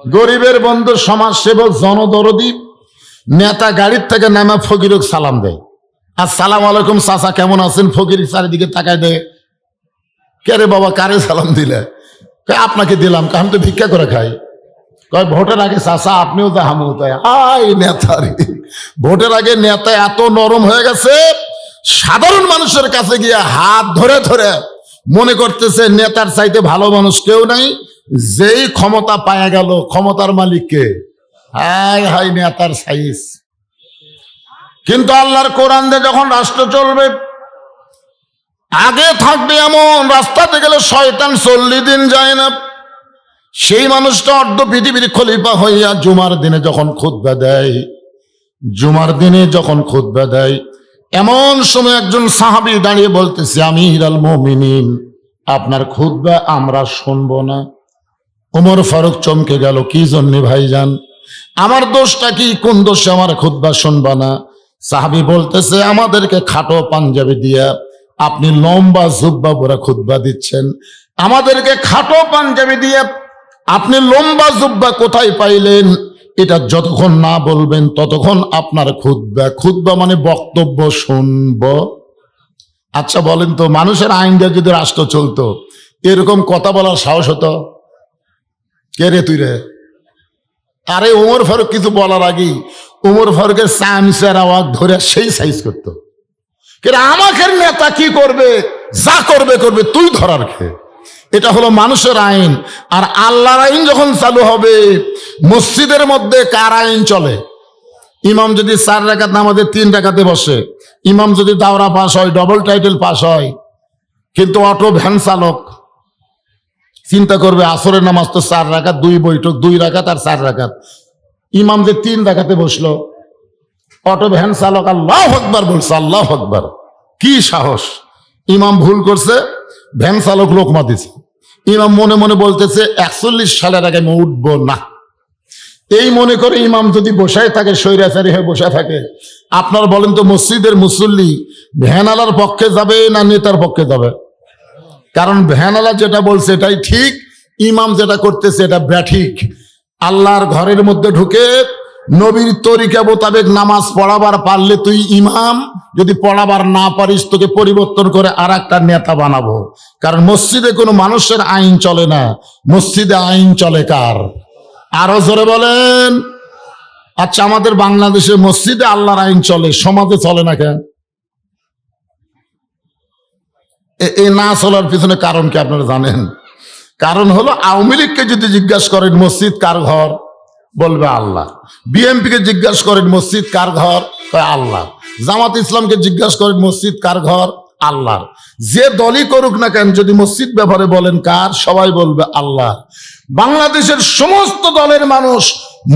গরিবের বন্ধু, সমাজসেবক, জনদরদী নেতা গাড়ির থেকে নামা ফকিরক সালাম দেয়, আসসালামু আলাইকুম চাচা কেমন আছেন? ফকির চারিদিকে তাকায় দেয়, কে রে বাবা, কারে সালাম দিলে? আপনাকে দিলাম, আমি তো ভিক্ষা করে খাই। কয় ভোটের আগে চাচা আপনিও তো হামু তাই। আয় নেতা রে, ভোটের আগে নেতা এত নরম হয়ে গেছে, সাধারণ মানুষের কাছে গিয়ে হাত ধরে ধরে মনে করতেছে নেতার চাইতে ভালো মানুষ কেউ নাই। যেই ক্ষমতা পায়া গেল, ক্ষমতার মালিককে হাই হাই নেতার সাইজ। কিন্তু আল্লাহর কোরআন দিয়ে যখন রাষ্ট্র চলবে, আগে থাকবে এমন রাস্তাতে গেলে শয়তান 40 দিন যায় না। সেই মানুষটা অর্ধ পৃথিবীর খলিফা হইয়া জুমার দিনে যখন খুতবা দেয়, এমন সময় একজন সাহাবী দাঁড়িয়ে বলতেছে, আমিরুল মুমিনিন, আপনার খুতবা আমরা শুনবো না। ওমর ফারুক চমকে গেল, কি জন্যে ভাইজান? আমার দোষটা কি? কোন দোষে আমার খুতবা শুনবা না? সাহাবী বলতেছে, আমাদেরকে খাটো পাঞ্জাবি দিয়া আপনি লম্বা জুব্বা পরে খুতবা দিচ্ছেন, আমাদেরকে খাটো পাঞ্জাবি দিয়ে আপনি লম্বা জুব্বা কোথায় পাইলেন? এটা যতক্ষণ না বলবেন ততক্ষণ আপনার খুতবা মানে বক্তব্য শুনব। আচ্ছা বলেন তো, মানুষের আইন দিয়ে যদি রাষ্ট্র চলতো, এরকম কথা বলার সাহস হতো? কে রে তুই রে? আরে ওমর ফারুক কিছু বলার আগেই ওমর ফারুকের চামচের আওয়াজ ধরে সেই সাইজ করতো। আমাকে নেতা কি করবে, যা করবে করবে, তুই ধরার খেয়ে। এটা হলো মানুষের আইন। আর আল্লাহর আইন যখন চালু হবে, মসজিদের মধ্যে কার আইন চলে? ইমাম যদি 4 রাকাত নামাজে 3 রাকাতে বসে, ইমাম যদি দাওরা পাস হয়, ডবল টাইটেল পাস হয়, কিন্তু অটো ভ্যান চালক চিন্তা করবে আসরের নামাজ তো 4 রাকাত, 2 বৈঠক, 2 রাকাত আর 4 রাকাত, ইমাম যে 3 রাকাতে বসলো, অটো ভ্যান চালক আল্লাহু আকবার বলছে, আল্লাহু আকবার, কি সাহস! ইমাম ভুল করছে, ভ্যান চালক লোকমা দিছে, ইমাম মনে মনে বলতেছে 41 সালের আগে আমি উঠবো না। এই মনে করে ইমাম যদি বসায় থাকে, স্বৈরাচারী হয়ে বসে থাকে, আপনার বলেন তো মসজিদের মুসল্লি ভ্যানালার পক্ষে যাবে না নেতার পক্ষে যাবে? কারণ ভ্যানালা যেটা বলছে এটাই ঠিক, ইমাম যেটা করতেছে এটা ব্যাঠিক। আল্লাহর ঘরের মধ্যে ঢুকে নবীর তরিকা মোতাবেক নামাজ পড়াবার পারলে তুই ইমাম, যদি পড়াবার না পারিস তোকে পরিবর্তন করে আর একটা নেতা বানাবো। কারণ মসজিদে কোনো মানুষের আইন চলে না, মসজিদে আইন চলে কার? আরো জোরে বলেন। আচ্ছা, আমাদের বাংলাদেশে মসজিদে আল্লাহর আইন চলে, সমাজে চলে না কেন? এই না চলার পিছনে কারণ কি আপনারা জানেন? কারণ হলো, আওয়ামী লীগকে যদি জিজ্ঞাসা করেন মসজিদ কার ঘর, বলবে আল্লাহ। বিএনপি কে জিজ্ঞাসা করেন মসজিদ কার ঘর, কয় আল্লাহ। জামাত ইসলামকে জিজ্ঞাসা করেন মসজিদ কার ঘর, আল্লাহর। যে দলই করুক না কেন, যদি মসজিদ ব্যাপারে বলেন কার, সবাই বলবে আল্লাহ। বাংলাদেশের সমস্ত দলের মানুষ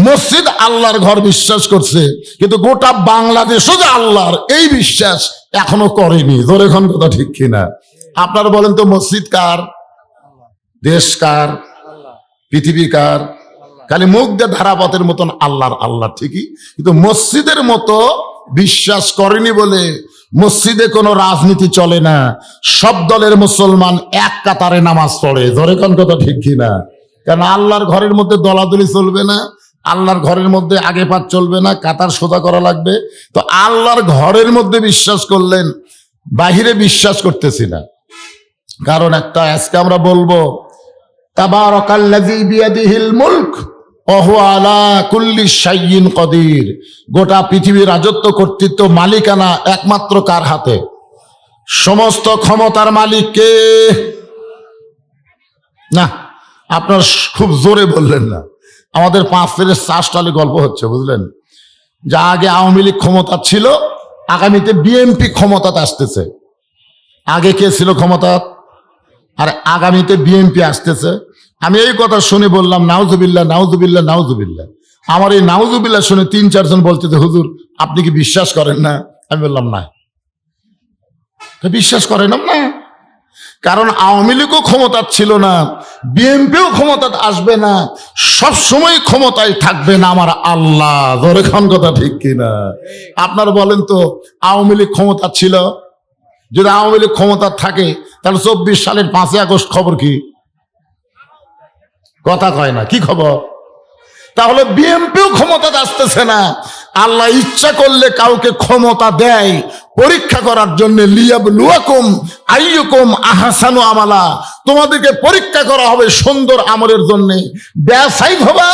মসজিদ আল্লাহর ঘর বিশ্বাস করছে, কিন্তু গোটা বাংলাদেশও যে আল্লাহর এই বিশ্বাস এখনো করেনি। জোরে এখন কথা ঠিক কিনা? আপনারা বলেন তো, মসজিদ কার? দেশ কার? পৃথিবী কার? খালি মুখ দিয়ে ধারাপথের মতন আল্লাহর, আল্লাহ ঠিকই, কিন্তু মসজিদের মতো বিশ্বাস করেনি বলে মসজিদে কোনো রাজনীতি চলে না। সব দলের মুসলমান এক কাতারে নামাজ পড়ে। জোরে কোন কথা ঠিক কিনা? কারণ আল্লাহর ঘরের মধ্যে দলাদলি চলবে না, আল্লাহর ঘরের মধ্যে আগে পাত চলবে না, কাতার সোজা করা লাগবে। তো আল্লাহর ঘরের মধ্যে বিশ্বাস করলেন, বাহিরে বিশ্বাস করতেছি না। কারণ একটা, আজকে আমরা বলবো তাবারাকাল্লাযী বিয়াদিহিল মুলক ওয়া হুয়া আলা কুল্লি শাইইন কদির। গোটা পৃথিবীর রাজত্ব, কর্তৃত্ব, মালিকানা একমাত্র কার হাতে? সমস্ত ক্ষমতার মালিক কে? না, আপনার খুব জোরে বললেন না। আমাদের 5 ফেরের চাষটালে গল্প হচ্ছে, বুঝলেন? যা আগে আওয়ামী লীগ ক্ষমতা ছিল, আগামীতে বিএনপি ক্ষমতাতে আসতেছে। আগে কে ছিল ক্ষমতা, আর আগামীতে বিএনপি আসতেছে। আমি এই কথা শুনে বললাম নাউজুবিল্লাহ, নাউজুবিল্লাহ, নাউজুবিল্লাহ। আমার এই নাউজুবিল্লাহ শুনে 3-4 জন বলতেছে, হুজুর আপনি কি বিশ্বাস করেন না? আমি বললাম না। বিশ্বাস করেন না? কারণ আওয়ামী লীগও ক্ষমতা ছিল না, বিএনপিও ক্ষমতা আসবে না, সব সময় ক্ষমতায় থাকবে না আমার আল্লাহ। ধরে খান কথা ঠিক কিনা? আপনার বলেন তো, আওয়ামী লীগ ক্ষমতা ছিল, যদি আওয়ামী লীগ ক্ষমতা থাকে তাহলে 24 সালের 5ই আগস্ট খবর কি? কথা কয় না, কি খবর? তাহলে বিএনপিও ক্ষমতা আসতেছে না। আল্লাহ ইচ্ছা করলে কাউকে ক্ষমতা দেয় পরীক্ষা করার জন্য, লিয়াবলুয়াকুম আইয়ুকুম আহসানু আমালা। তোমাদেরকে পরীক্ষা করা হবে সুন্দর আমলের জন্য। ব্যবসায়িক হবে,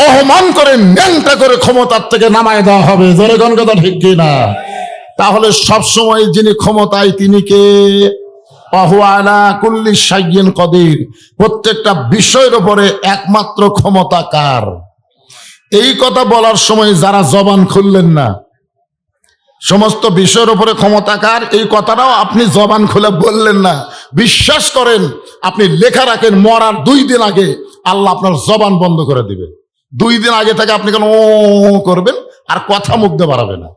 অপমান করে ন্যাংটা করে ক্ষমতার থেকে নামায় দেওয়া হবে। জোরে কোন কথা ঠিক কিনা? তাহলে সবসময় যিনি ক্ষমতায় তিনি কে? ওয়া হুয়া আলা কুল্লি শাইইন কদির। প্রত্যেকটা বিষয়ের উপরে একমাত্র ক্ষমতা কার? এই কথা বলার সময় যারা জবান খুললেন না, সমস্ত বিষয়ের উপরে ক্ষমতা কার, এই কথাটাও আপনি জবান খুলে বললেন না। বিশ্বাস করেন, আপনি লেখা রাখেন, মরার 2 দিন আগে আল্লাহ আপনার জবান বন্ধ করে দিবে। 2 দিন আগে থেকে আপনি কেন ও করবেন, আর কথা মুখ দিয়ে বাড়াবে না।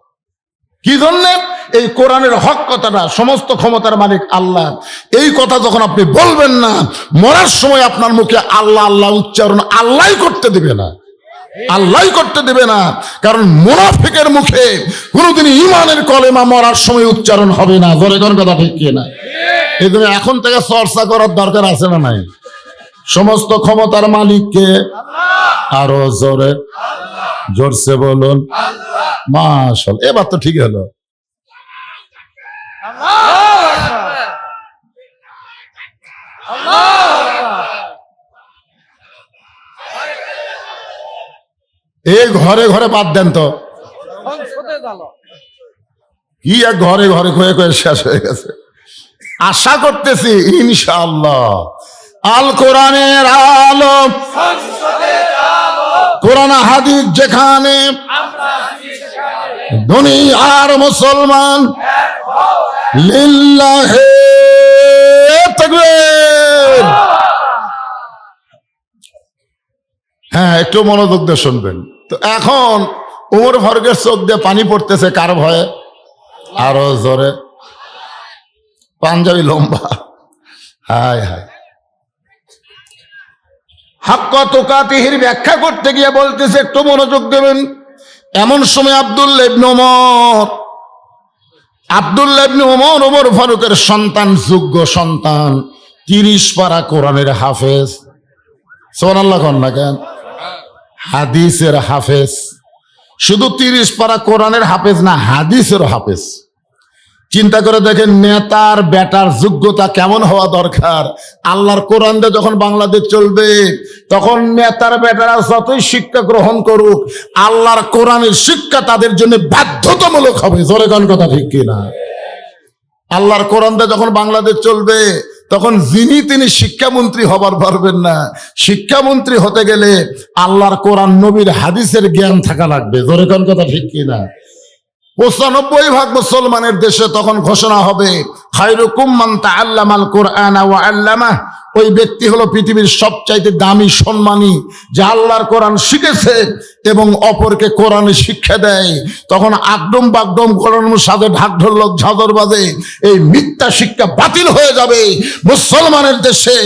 কি জন্যে? এই কোরআনের হক কথাটা, সমস্ত ক্ষমতার মালিক আল্লাহ, এই কথা যখন আপনি বলবেন না, মরার সময় আপনার মুখে আল্লাহ আল্লাহ উচ্চারণ আল্লাহ করতে দিবে না। আল্লাহই করতে দেবে না। কারণ মুনাফিকের মুখে কোনোদিন ঈমানের কলেমা মরার সময় উচ্চারণ হবে না। জোরে কোন কথা ঠিক কি না? এই জন্য এখন থেকে চর্চা করার দরকার আছে না নাই? সমস্ত ক্ষমতার মালিককে আরো জোরে জোরসে বলুন মাশাআল্লাহ। এবার তো ঠিক হলো। এই ঘরে ঘরে বাদ দেন তো, কি এক ঘরে ঘরে কয়ে কয়ে শেষ হয়ে গেছে। আশা করতেছি ইনশাআল্লাহ আল কোরআনের আলো, কোরআন হাদিস যেখানে, দুনিয়ার মুসলমান লিল্লাহে তাকবীর। হ্যাঁ, একটু মনোযোগ দিয়ে শুনবেন। তো এখন ওমর ফারুকের চোখ দিয়ে পানি পড়তেছে কার ভয়ে? আরো জোরে। পাঞ্জাবি লম্বা, হায় হায়। হাক্কা তুকাতিহির ব্যাখ্যা করতে গিয়ে বলতেছে একটু মনোযোগ দেবেন। এমন সময় আব্দুল্লাহ ইবনে ওমর ওমর ফারুকের সন্তান, যোগ্য সন্তান, 30 পারা কোরআনের হাফেজ। সুবহানাল্লাহ কন না কেন? হাদিসের হাফেজ। শুধু 30 পারা কোরআনের হাফেজ না, হাদিসের হাফেজ। চিন্তা করে দেখেন নেতার বেটার যোগ্যতা কেমন হওয়া দরকার। আল্লাহর কোরআন দিয়ে যখন বাংলাদেশ চলবে, তখন নেতার বেটারা যতই শিক্ষা গ্রহণ করুক, আল্লাহর কোরআনের শিক্ষা তাদের জন্য বাধ্যতামূলক হবে। জোরে কোন কথা ঠিক কিনা? আল্লাহর কোরআন দিয়ে যখন বাংলাদেশ চলবে, তখন তিনি শিক্ষামন্ত্রী হবার পারবেন না। শিক্ষামন্ত্রী হতে গেলে আল্লাহর কোরআন নবীর হাদিসের জ্ঞান থাকা লাগবে। জোরে কোন কথা ঠিক কিনা? 95% মুসলমানের দেশে তখন ঘোষণা হবে খায়রুকুম মান তাআল্লামাল কুরআনা ওয়া আল্লামাহ। ওই ব্যক্তি হলো পৃথিবীর সবচাইতে দামি, সম্মানী, যে আল্লাহর কোরআন শিখেছে এবং অপরকে কোরআনের শিক্ষা দেয়। তখন আগডম বাগডম কোরআনের সাথে ঢাক ঢোলক ঝাঁঝর বাজে, এই মিথ্যা শিক্ষা বাতিল হয়ে যাবে। মুসলমানের দেশে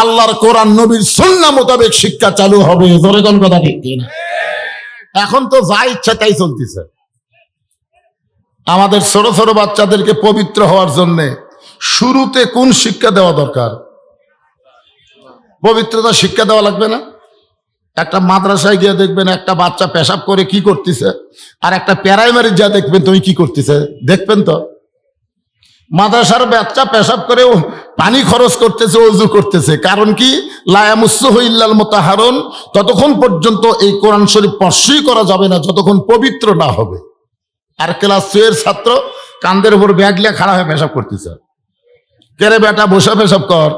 আল্লাহর কোরআন নবীর সুন্নাহ মোতাবেক শিক্ষা চালু হবে। জোরে কোন কথা ঠিক কিনা? এখন তো যা ইচ্ছা তাই চলতেছে। আমাদের ছোট ছোট বাচ্চাদেরকে পবিত্র হওয়ার জন্য শুরুতে কোন শিক্ষা দেওয়া দরকার? পবিত্রতা শিক্ষা দেওয়া লাগবে না? একটা মাদ্রাসায় গিয়ে দেখবেন একটা বাচ্চা পেশাব করে কি করতেছে, আর একটা প্রাইমারি যা দেখবেন তুমি কি করতেছে, দেখবেন তো। মাদ্রাসার বাচ্চা পেশাব করে পানি খরচ করতেছে, ওযু করতেছে, কারণ কি? লা ইয়ামুসসুহু ইল্লাল মুতাহহারুন। ততক্ষণ পর্যন্ত এই কোরআন শরীফ স্পর্শই করা যাবে না যতক্ষণ পবিত্র না হবে। আর ক্লাস 2 এর ছাত্র কান্দের উপর ব্যাগ নিয়ে খাড়া হয়ে পেশাব করতেছে। কেরে বেটা বসে পেশাব কর।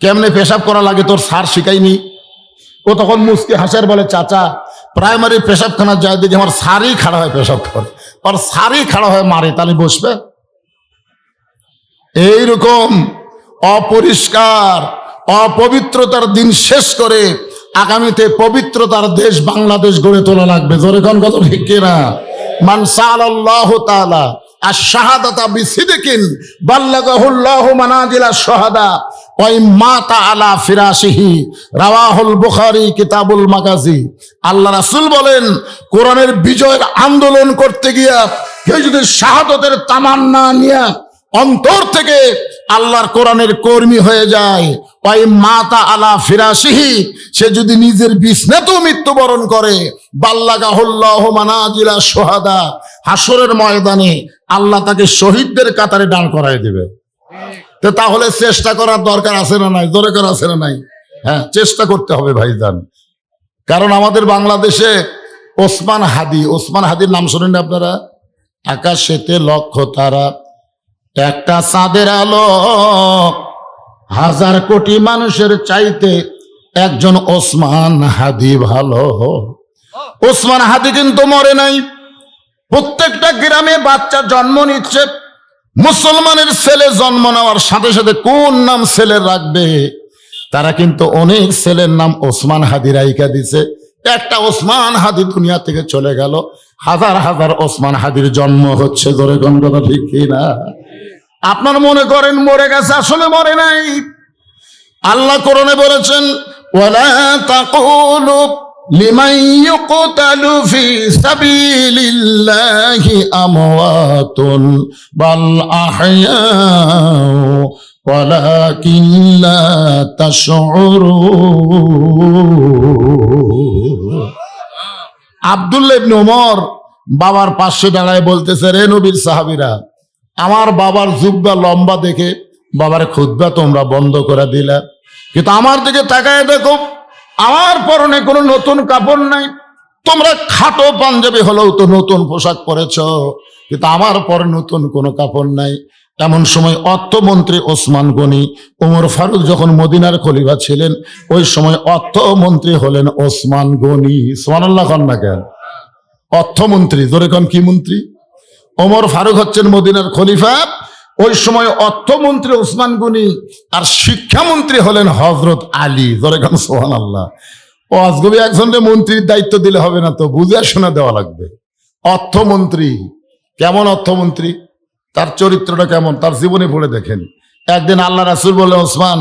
কেমনে পেশাব করা লাগে তোর স্যার শিখাইনি? ও তখন মুস্কি হাসার বলে, চাচা প্রাইমারি পেশাবখানা যায় দেখি আমার স্যারই খাড়া হয়ে পেশাব করে, আর স্যারই খাড়া হয়ে মারে, তাহলে বসবে? এইরকম অপরিষ্কার অপবিত্রতার দিন শেষ করে আগামীতে পবিত্রতার দেশ বাংলাদেশ গড়ে তোলা লাগবে। জোরে কোন কথা ঠিক কিনা? মান সাআলাল্লাহু তাআলা আশ-শাহাদাতা বিসিদকিন বাল্লাগাহুল্লাহু মানাজিলা শুহাদা ওয়া ইম্মাতা আলা ফিরাশিহি। রাওয়াহুল বুখারী কিতাবুল মাগাজি। আল্লাহ রাসূল বলেন, কোরআনের বিজয়ের আন্দোলন করতে গিয়া কেউ যদি শাহাদাতের তামান্না নিয়ে অন্তর থেকে আল্লাহর কোরআনের কর্মী হয়ে যায়, ওই মাতা আলা ফিরাশিহি, সে যদি নিজের বিছনাতেও মৃত্যুবরণ করে, বাল্লাগাহুল্লাহু মানাজিলা শুহাদা, হাসরের ময়দানে আল্লাহ তাকে শহীদদের কাতারে দাঁড় করায় দেবে। তো তাহলে চেষ্টা করার দরকার আছে না নাই? জোরে করে আছে না নাই? হ্যাঁ, চেষ্টা করতে হবে ভাইজান। কারণ আমাদের বাংলাদেশে ওসমান হাদির নাম শোনেন আপনারা? আকাশেতে লক্ষ তারা, একটা চাঁদের আলো, 1000 কোটি মানুষের চাইতে একজন ওসমান হাদি ভালো। ওসমান হাদি কিন্তু মরে নাই। প্রত্যেকটা গ্রামে বাচ্চা জন্ম নিচ্ছে। মুসলমানের ছেলে জন্ম নেওয়ার সাথে সাথে কোন নাম ছেলের রাখবে? তারা কিন্তু অনেক ছেলের নাম ওসমান হাদি রাইখা দিছে। একটা ওসমান হাদি দুনিয়া থেকে চলে গেল, হাজার হাজার ওসমান হাদির জন্ম হচ্ছে। ধরে কোন কথা ঠিক কিনা? আপনার মনে করেন মরে গেছে, আসলে মরে নাই। আল্লাহ কোরআনে বলেছেন, ওয়ালা তাকুলু লিমান ইউকতালু ফি সাবিলিল্লাহি আমওয়াতুন বাল আহয়াউ ওয়ালাকিন লা তাশউরুন। আব্দুল্লাহ ইবনে ওমর বাবার পাশে দাঁড়ায় বলতেছে, রে নবীর সাহাবীরা, আমার বাবার জুব্বা লম্বা দেখে বাবার খুতবা তোমরা বন্ধ করে দিলা, কিন্তু আমার দিকে তাকায় দেখো আমার পরনে কোনো নতুন কাপড় নাই। তোমরা খাটো পাঞ্জাবি হলেও তো নতুন পোশাক পরেছ, কিন্তু আমার পরে নতুন কোনো কাপড় নাই। এমন সময় অর্থমন্ত্রী ওসমান গনি, ওমর ফারুক যখন মদিনার খলিফা ছিলেন, ওই সময় অর্থমন্ত্রী হলেন ওসমান গনি। সুবহানাল্লাহ খান না কেন? অর্থমন্ত্রী, জোরে কোন কি মন্ত্রী? ওমর ফারুক হচ্ছেন মদিনার খলিফা, ওই সময় অর্থমন্ত্রী ওসমান গনি, আর শিক্ষামন্ত্রী হলেন হযরত আলী। জোরে কোন সুবহানাল্লাহ। ও আজগবি একজনকে মন্ত্রীর দায়িত্ব দিলে হবে না, তো বুঝে শোনা দেওয়া লাগবে। অর্থমন্ত্রী কেমন অর্থমন্ত্রী, তার চরিত্রটা কেমন, তার জীবনে পড়ে দেখেন। একদিন আল্লাহ রাসূল বললেন, ওসমান,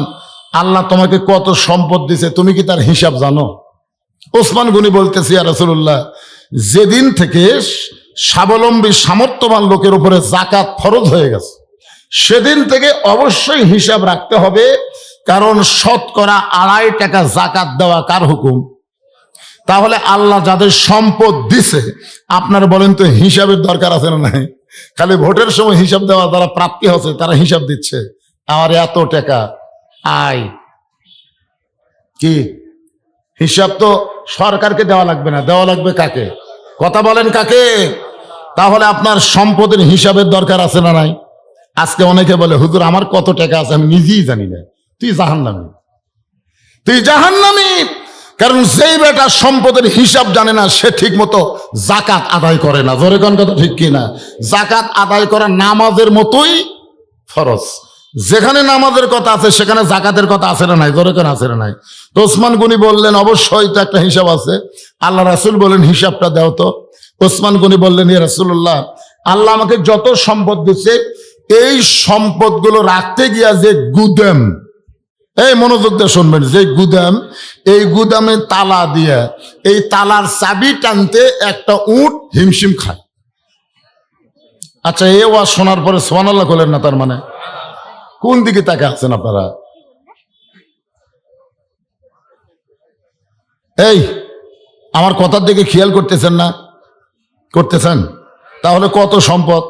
আল্লাহ তোমাকে কত সম্পদ দিছে, তুমি কি তার হিসাব জানো? ওসমান গনি বলতেছি, ইয়া রাসূলুল্লাহ, যেদিন থেকে স্বাবলম্বী সামর্থ্যবান লোকের উপরে যাকাত ফরজ হয়ে গেছে, সেদিন থেকে অবশ্যই হিসাব রাখতে হবে, কারণ শতকরা 2.5 টাকা যাকাত দেওয়া কার হুকুম? তাহলে আল্লাহ যাদের সম্পদ দিছে, আপনারা বলেন তো হিসাবের দরকার আছে না নাই? খালি ভোটের সময় হিসাব দেওয়া, যারা প্রাপ্তি হচ্ছে তারা হিসাব দিচ্ছে, আমার এত টাকা আয়। কি হিসাব? তো সরকারকে দেওয়া লাগবে না, দেওয়া লাগবে কাকে? কথা বলেন কাকে? তাহলে আপনার সম্পদের হিসাবের দরকার আছে না নাই? আজকে অনেকে বলে, হুজুর আমার কত টাকা আছে আমি নিজেই জানি না। তুই জাহান্নামী, তুই জাহান্নামী। কারণ যেই বেটা সম্পদের হিসাব জানে না, সে ঠিক মতো যাকাত আদায় করে না। জোরে কোন কথা ঠিক কিনা? যাকাত আদায় করা নামাজের মতোই ফরজ। যেখানে নামাজের কথা আছে সেখানে যাকাতের কথা আছে না নাই? জোরে কোন আছে না নাই? তো ওসমান গনি বললেন, অবশ্যই তো একটা হিসাব আছে। আল্লাহ রাসূল বলেন, হিসাবটা দাও তো। ওসমান গনি বললেন, ইয়া রাসূলুল্লাহ, আল্লাহ আমাকে যত সম্পদ দিচ্ছে, এই সম্পদগুলো রাখতে গিয়া যে গুদাম, এই মনোযোগ দিয়ে শুনবেন, যে গুদাম, এই গুদামে তালা দিয়ে এই তালার চাবি টানতে একটা উট হিমশিম খায়। আচ্ছা, এ ওয়াজ শোনার পরে সুবহানাল্লাহ বলেন না? তার মানে কোন দিকে তাকে আছেন আপনারা? এই আমার কথার দিকে খেয়াল করতেছেন না? করতেছেন? তাহলে কত সম্পদ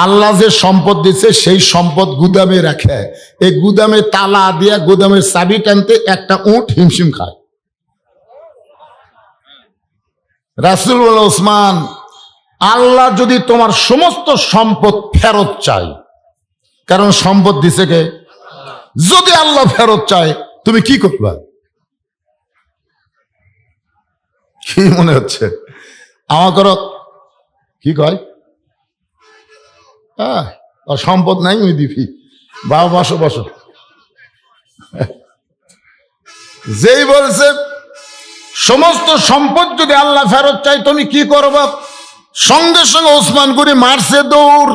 আল্লাহ যে সম্পদ দিচ্ছে, সেই সম্পদ গুদামে রাখে, এই গুদামে তালা দিয়া গুদামের চাবি টানতে একটা উট হিমশিম খায়। রাসূল বলেন, ওসমান, আল্লাহ যদি তোমার সমস্ত সম্পদ ফেরত চায়, কারণ সম্পদ দিছে কে? যদি আল্লাহ ফেরত চায়, তুমি কি করবা? কি মনে হচ্ছে আমার করো? কি কয়? হ্যাঁ, সম্পদ নাই ওই দিবি, বাবা বসো বসো। যেই বলছে সমস্ত সম্পদ যদি আল্লাহ ফেরত চাই, তুমি কি করবা? সঙ্গে সঙ্গে ওসমান গনি মারছে দৌড়।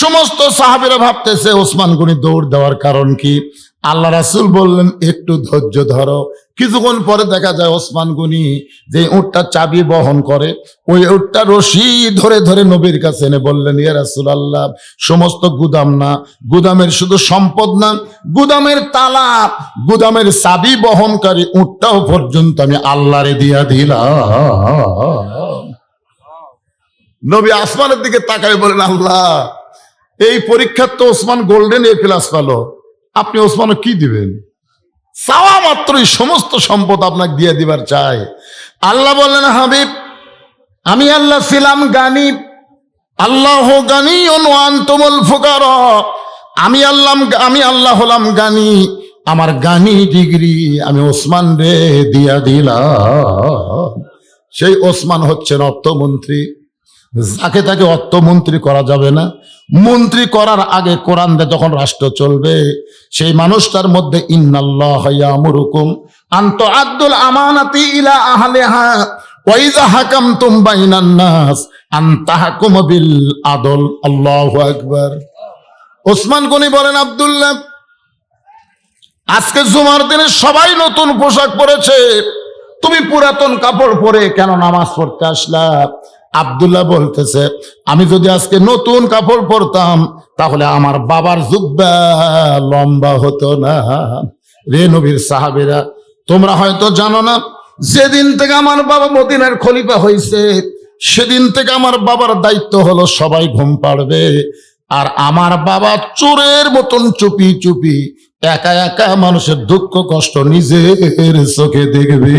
সমস্ত সাহাবীরা ভাবতেছে ওসমান গনি দৌড় দেওয়ার কারণ কি? আল্লাহ রাসূল বললেন, একটু ধৈর্য ধরো। কিছুক্ষণ পরে দেখা যায় ওসমান গনি যে উটটা চাবি বহন করে, ওই উটটা রশি ধরে ধরে নবীর কাছে এনে বললেন, ইয়া রাসূলুল্লাহ, সমস্ত গুদাম না, গুদামের শুধু সম্পদ না, গুদামের তালা, গুদামের চাবি বহনকারী উটটাও পর্যন্ত আমি আল্লাহরে দিয়া দিলাম। নবী আসমানের দিকে তাকায় বলেন, আল্লাহ, এই পরীক্ষার তো ওসমান গোল্ডেন এ প্লাস পেল, আপনি ওসমানও কি দিবেন? চাওয়া মাত্রই সমস্ত সম্পদ আপনাকে দিয়ে দিবার চাই। আল্লাহ বললেন, হাবিব, আমি আল্লাহ ছিলাম গানি, আল্লাহ গানি আনতুমুল ফুকারা। আমি আল্লাহ হলাম গানি, আমার গানি ডিগ্রি আমি ওসমান রে দিয়া দিলাম। সেই ওসমান হচ্ছেন অর্থমন্ত্রী, যাকে তাকে অর্থমন্ত্রী করা যাবে না। মন্ত্রী করার আগে কোরআন দিয়ে যখন রাষ্ট্র চলবে, সেই মানুষটার মধ্যে ইন্নাল্লাহা ইয়ামুরুকুম আন তুআদ্দুল আমানাতি ইলা আহলিহা ওয়া ইযা হাকামতুম বাইনান নাস আন তাহকুমু বিল আদল। আল্লাহু আকবার। ওসমান গনি বলেন, আব্দুল্লাহ, আজকে জুমার দিনে সবাই নতুন পোশাক পরেছে, তুমি পুরাতন কাপড় পরে কেন নামাজ পড়তে আসলা? আব্দুল্লাহ বলতেছে, আমি যদি আজকে নতুন কাপড় পরতাম তাহলে আমার বাবার জুব্বা লম্বা হতো না। রে নবীর সাহাবীরা, তোমরা হয়তো জানো না, যেদিন থেকে আমার বাবা মদিনার খলিফা হয়েছে সেদিন থেকে আমার বাবার দায়িত্ব হলো সবাই ঘুম পাড়বে, আর আমার বাবা চোরের মতন চুপি চুপি একা একা মানুষের দুঃখ কষ্ট নিজের চোখে দেখবে।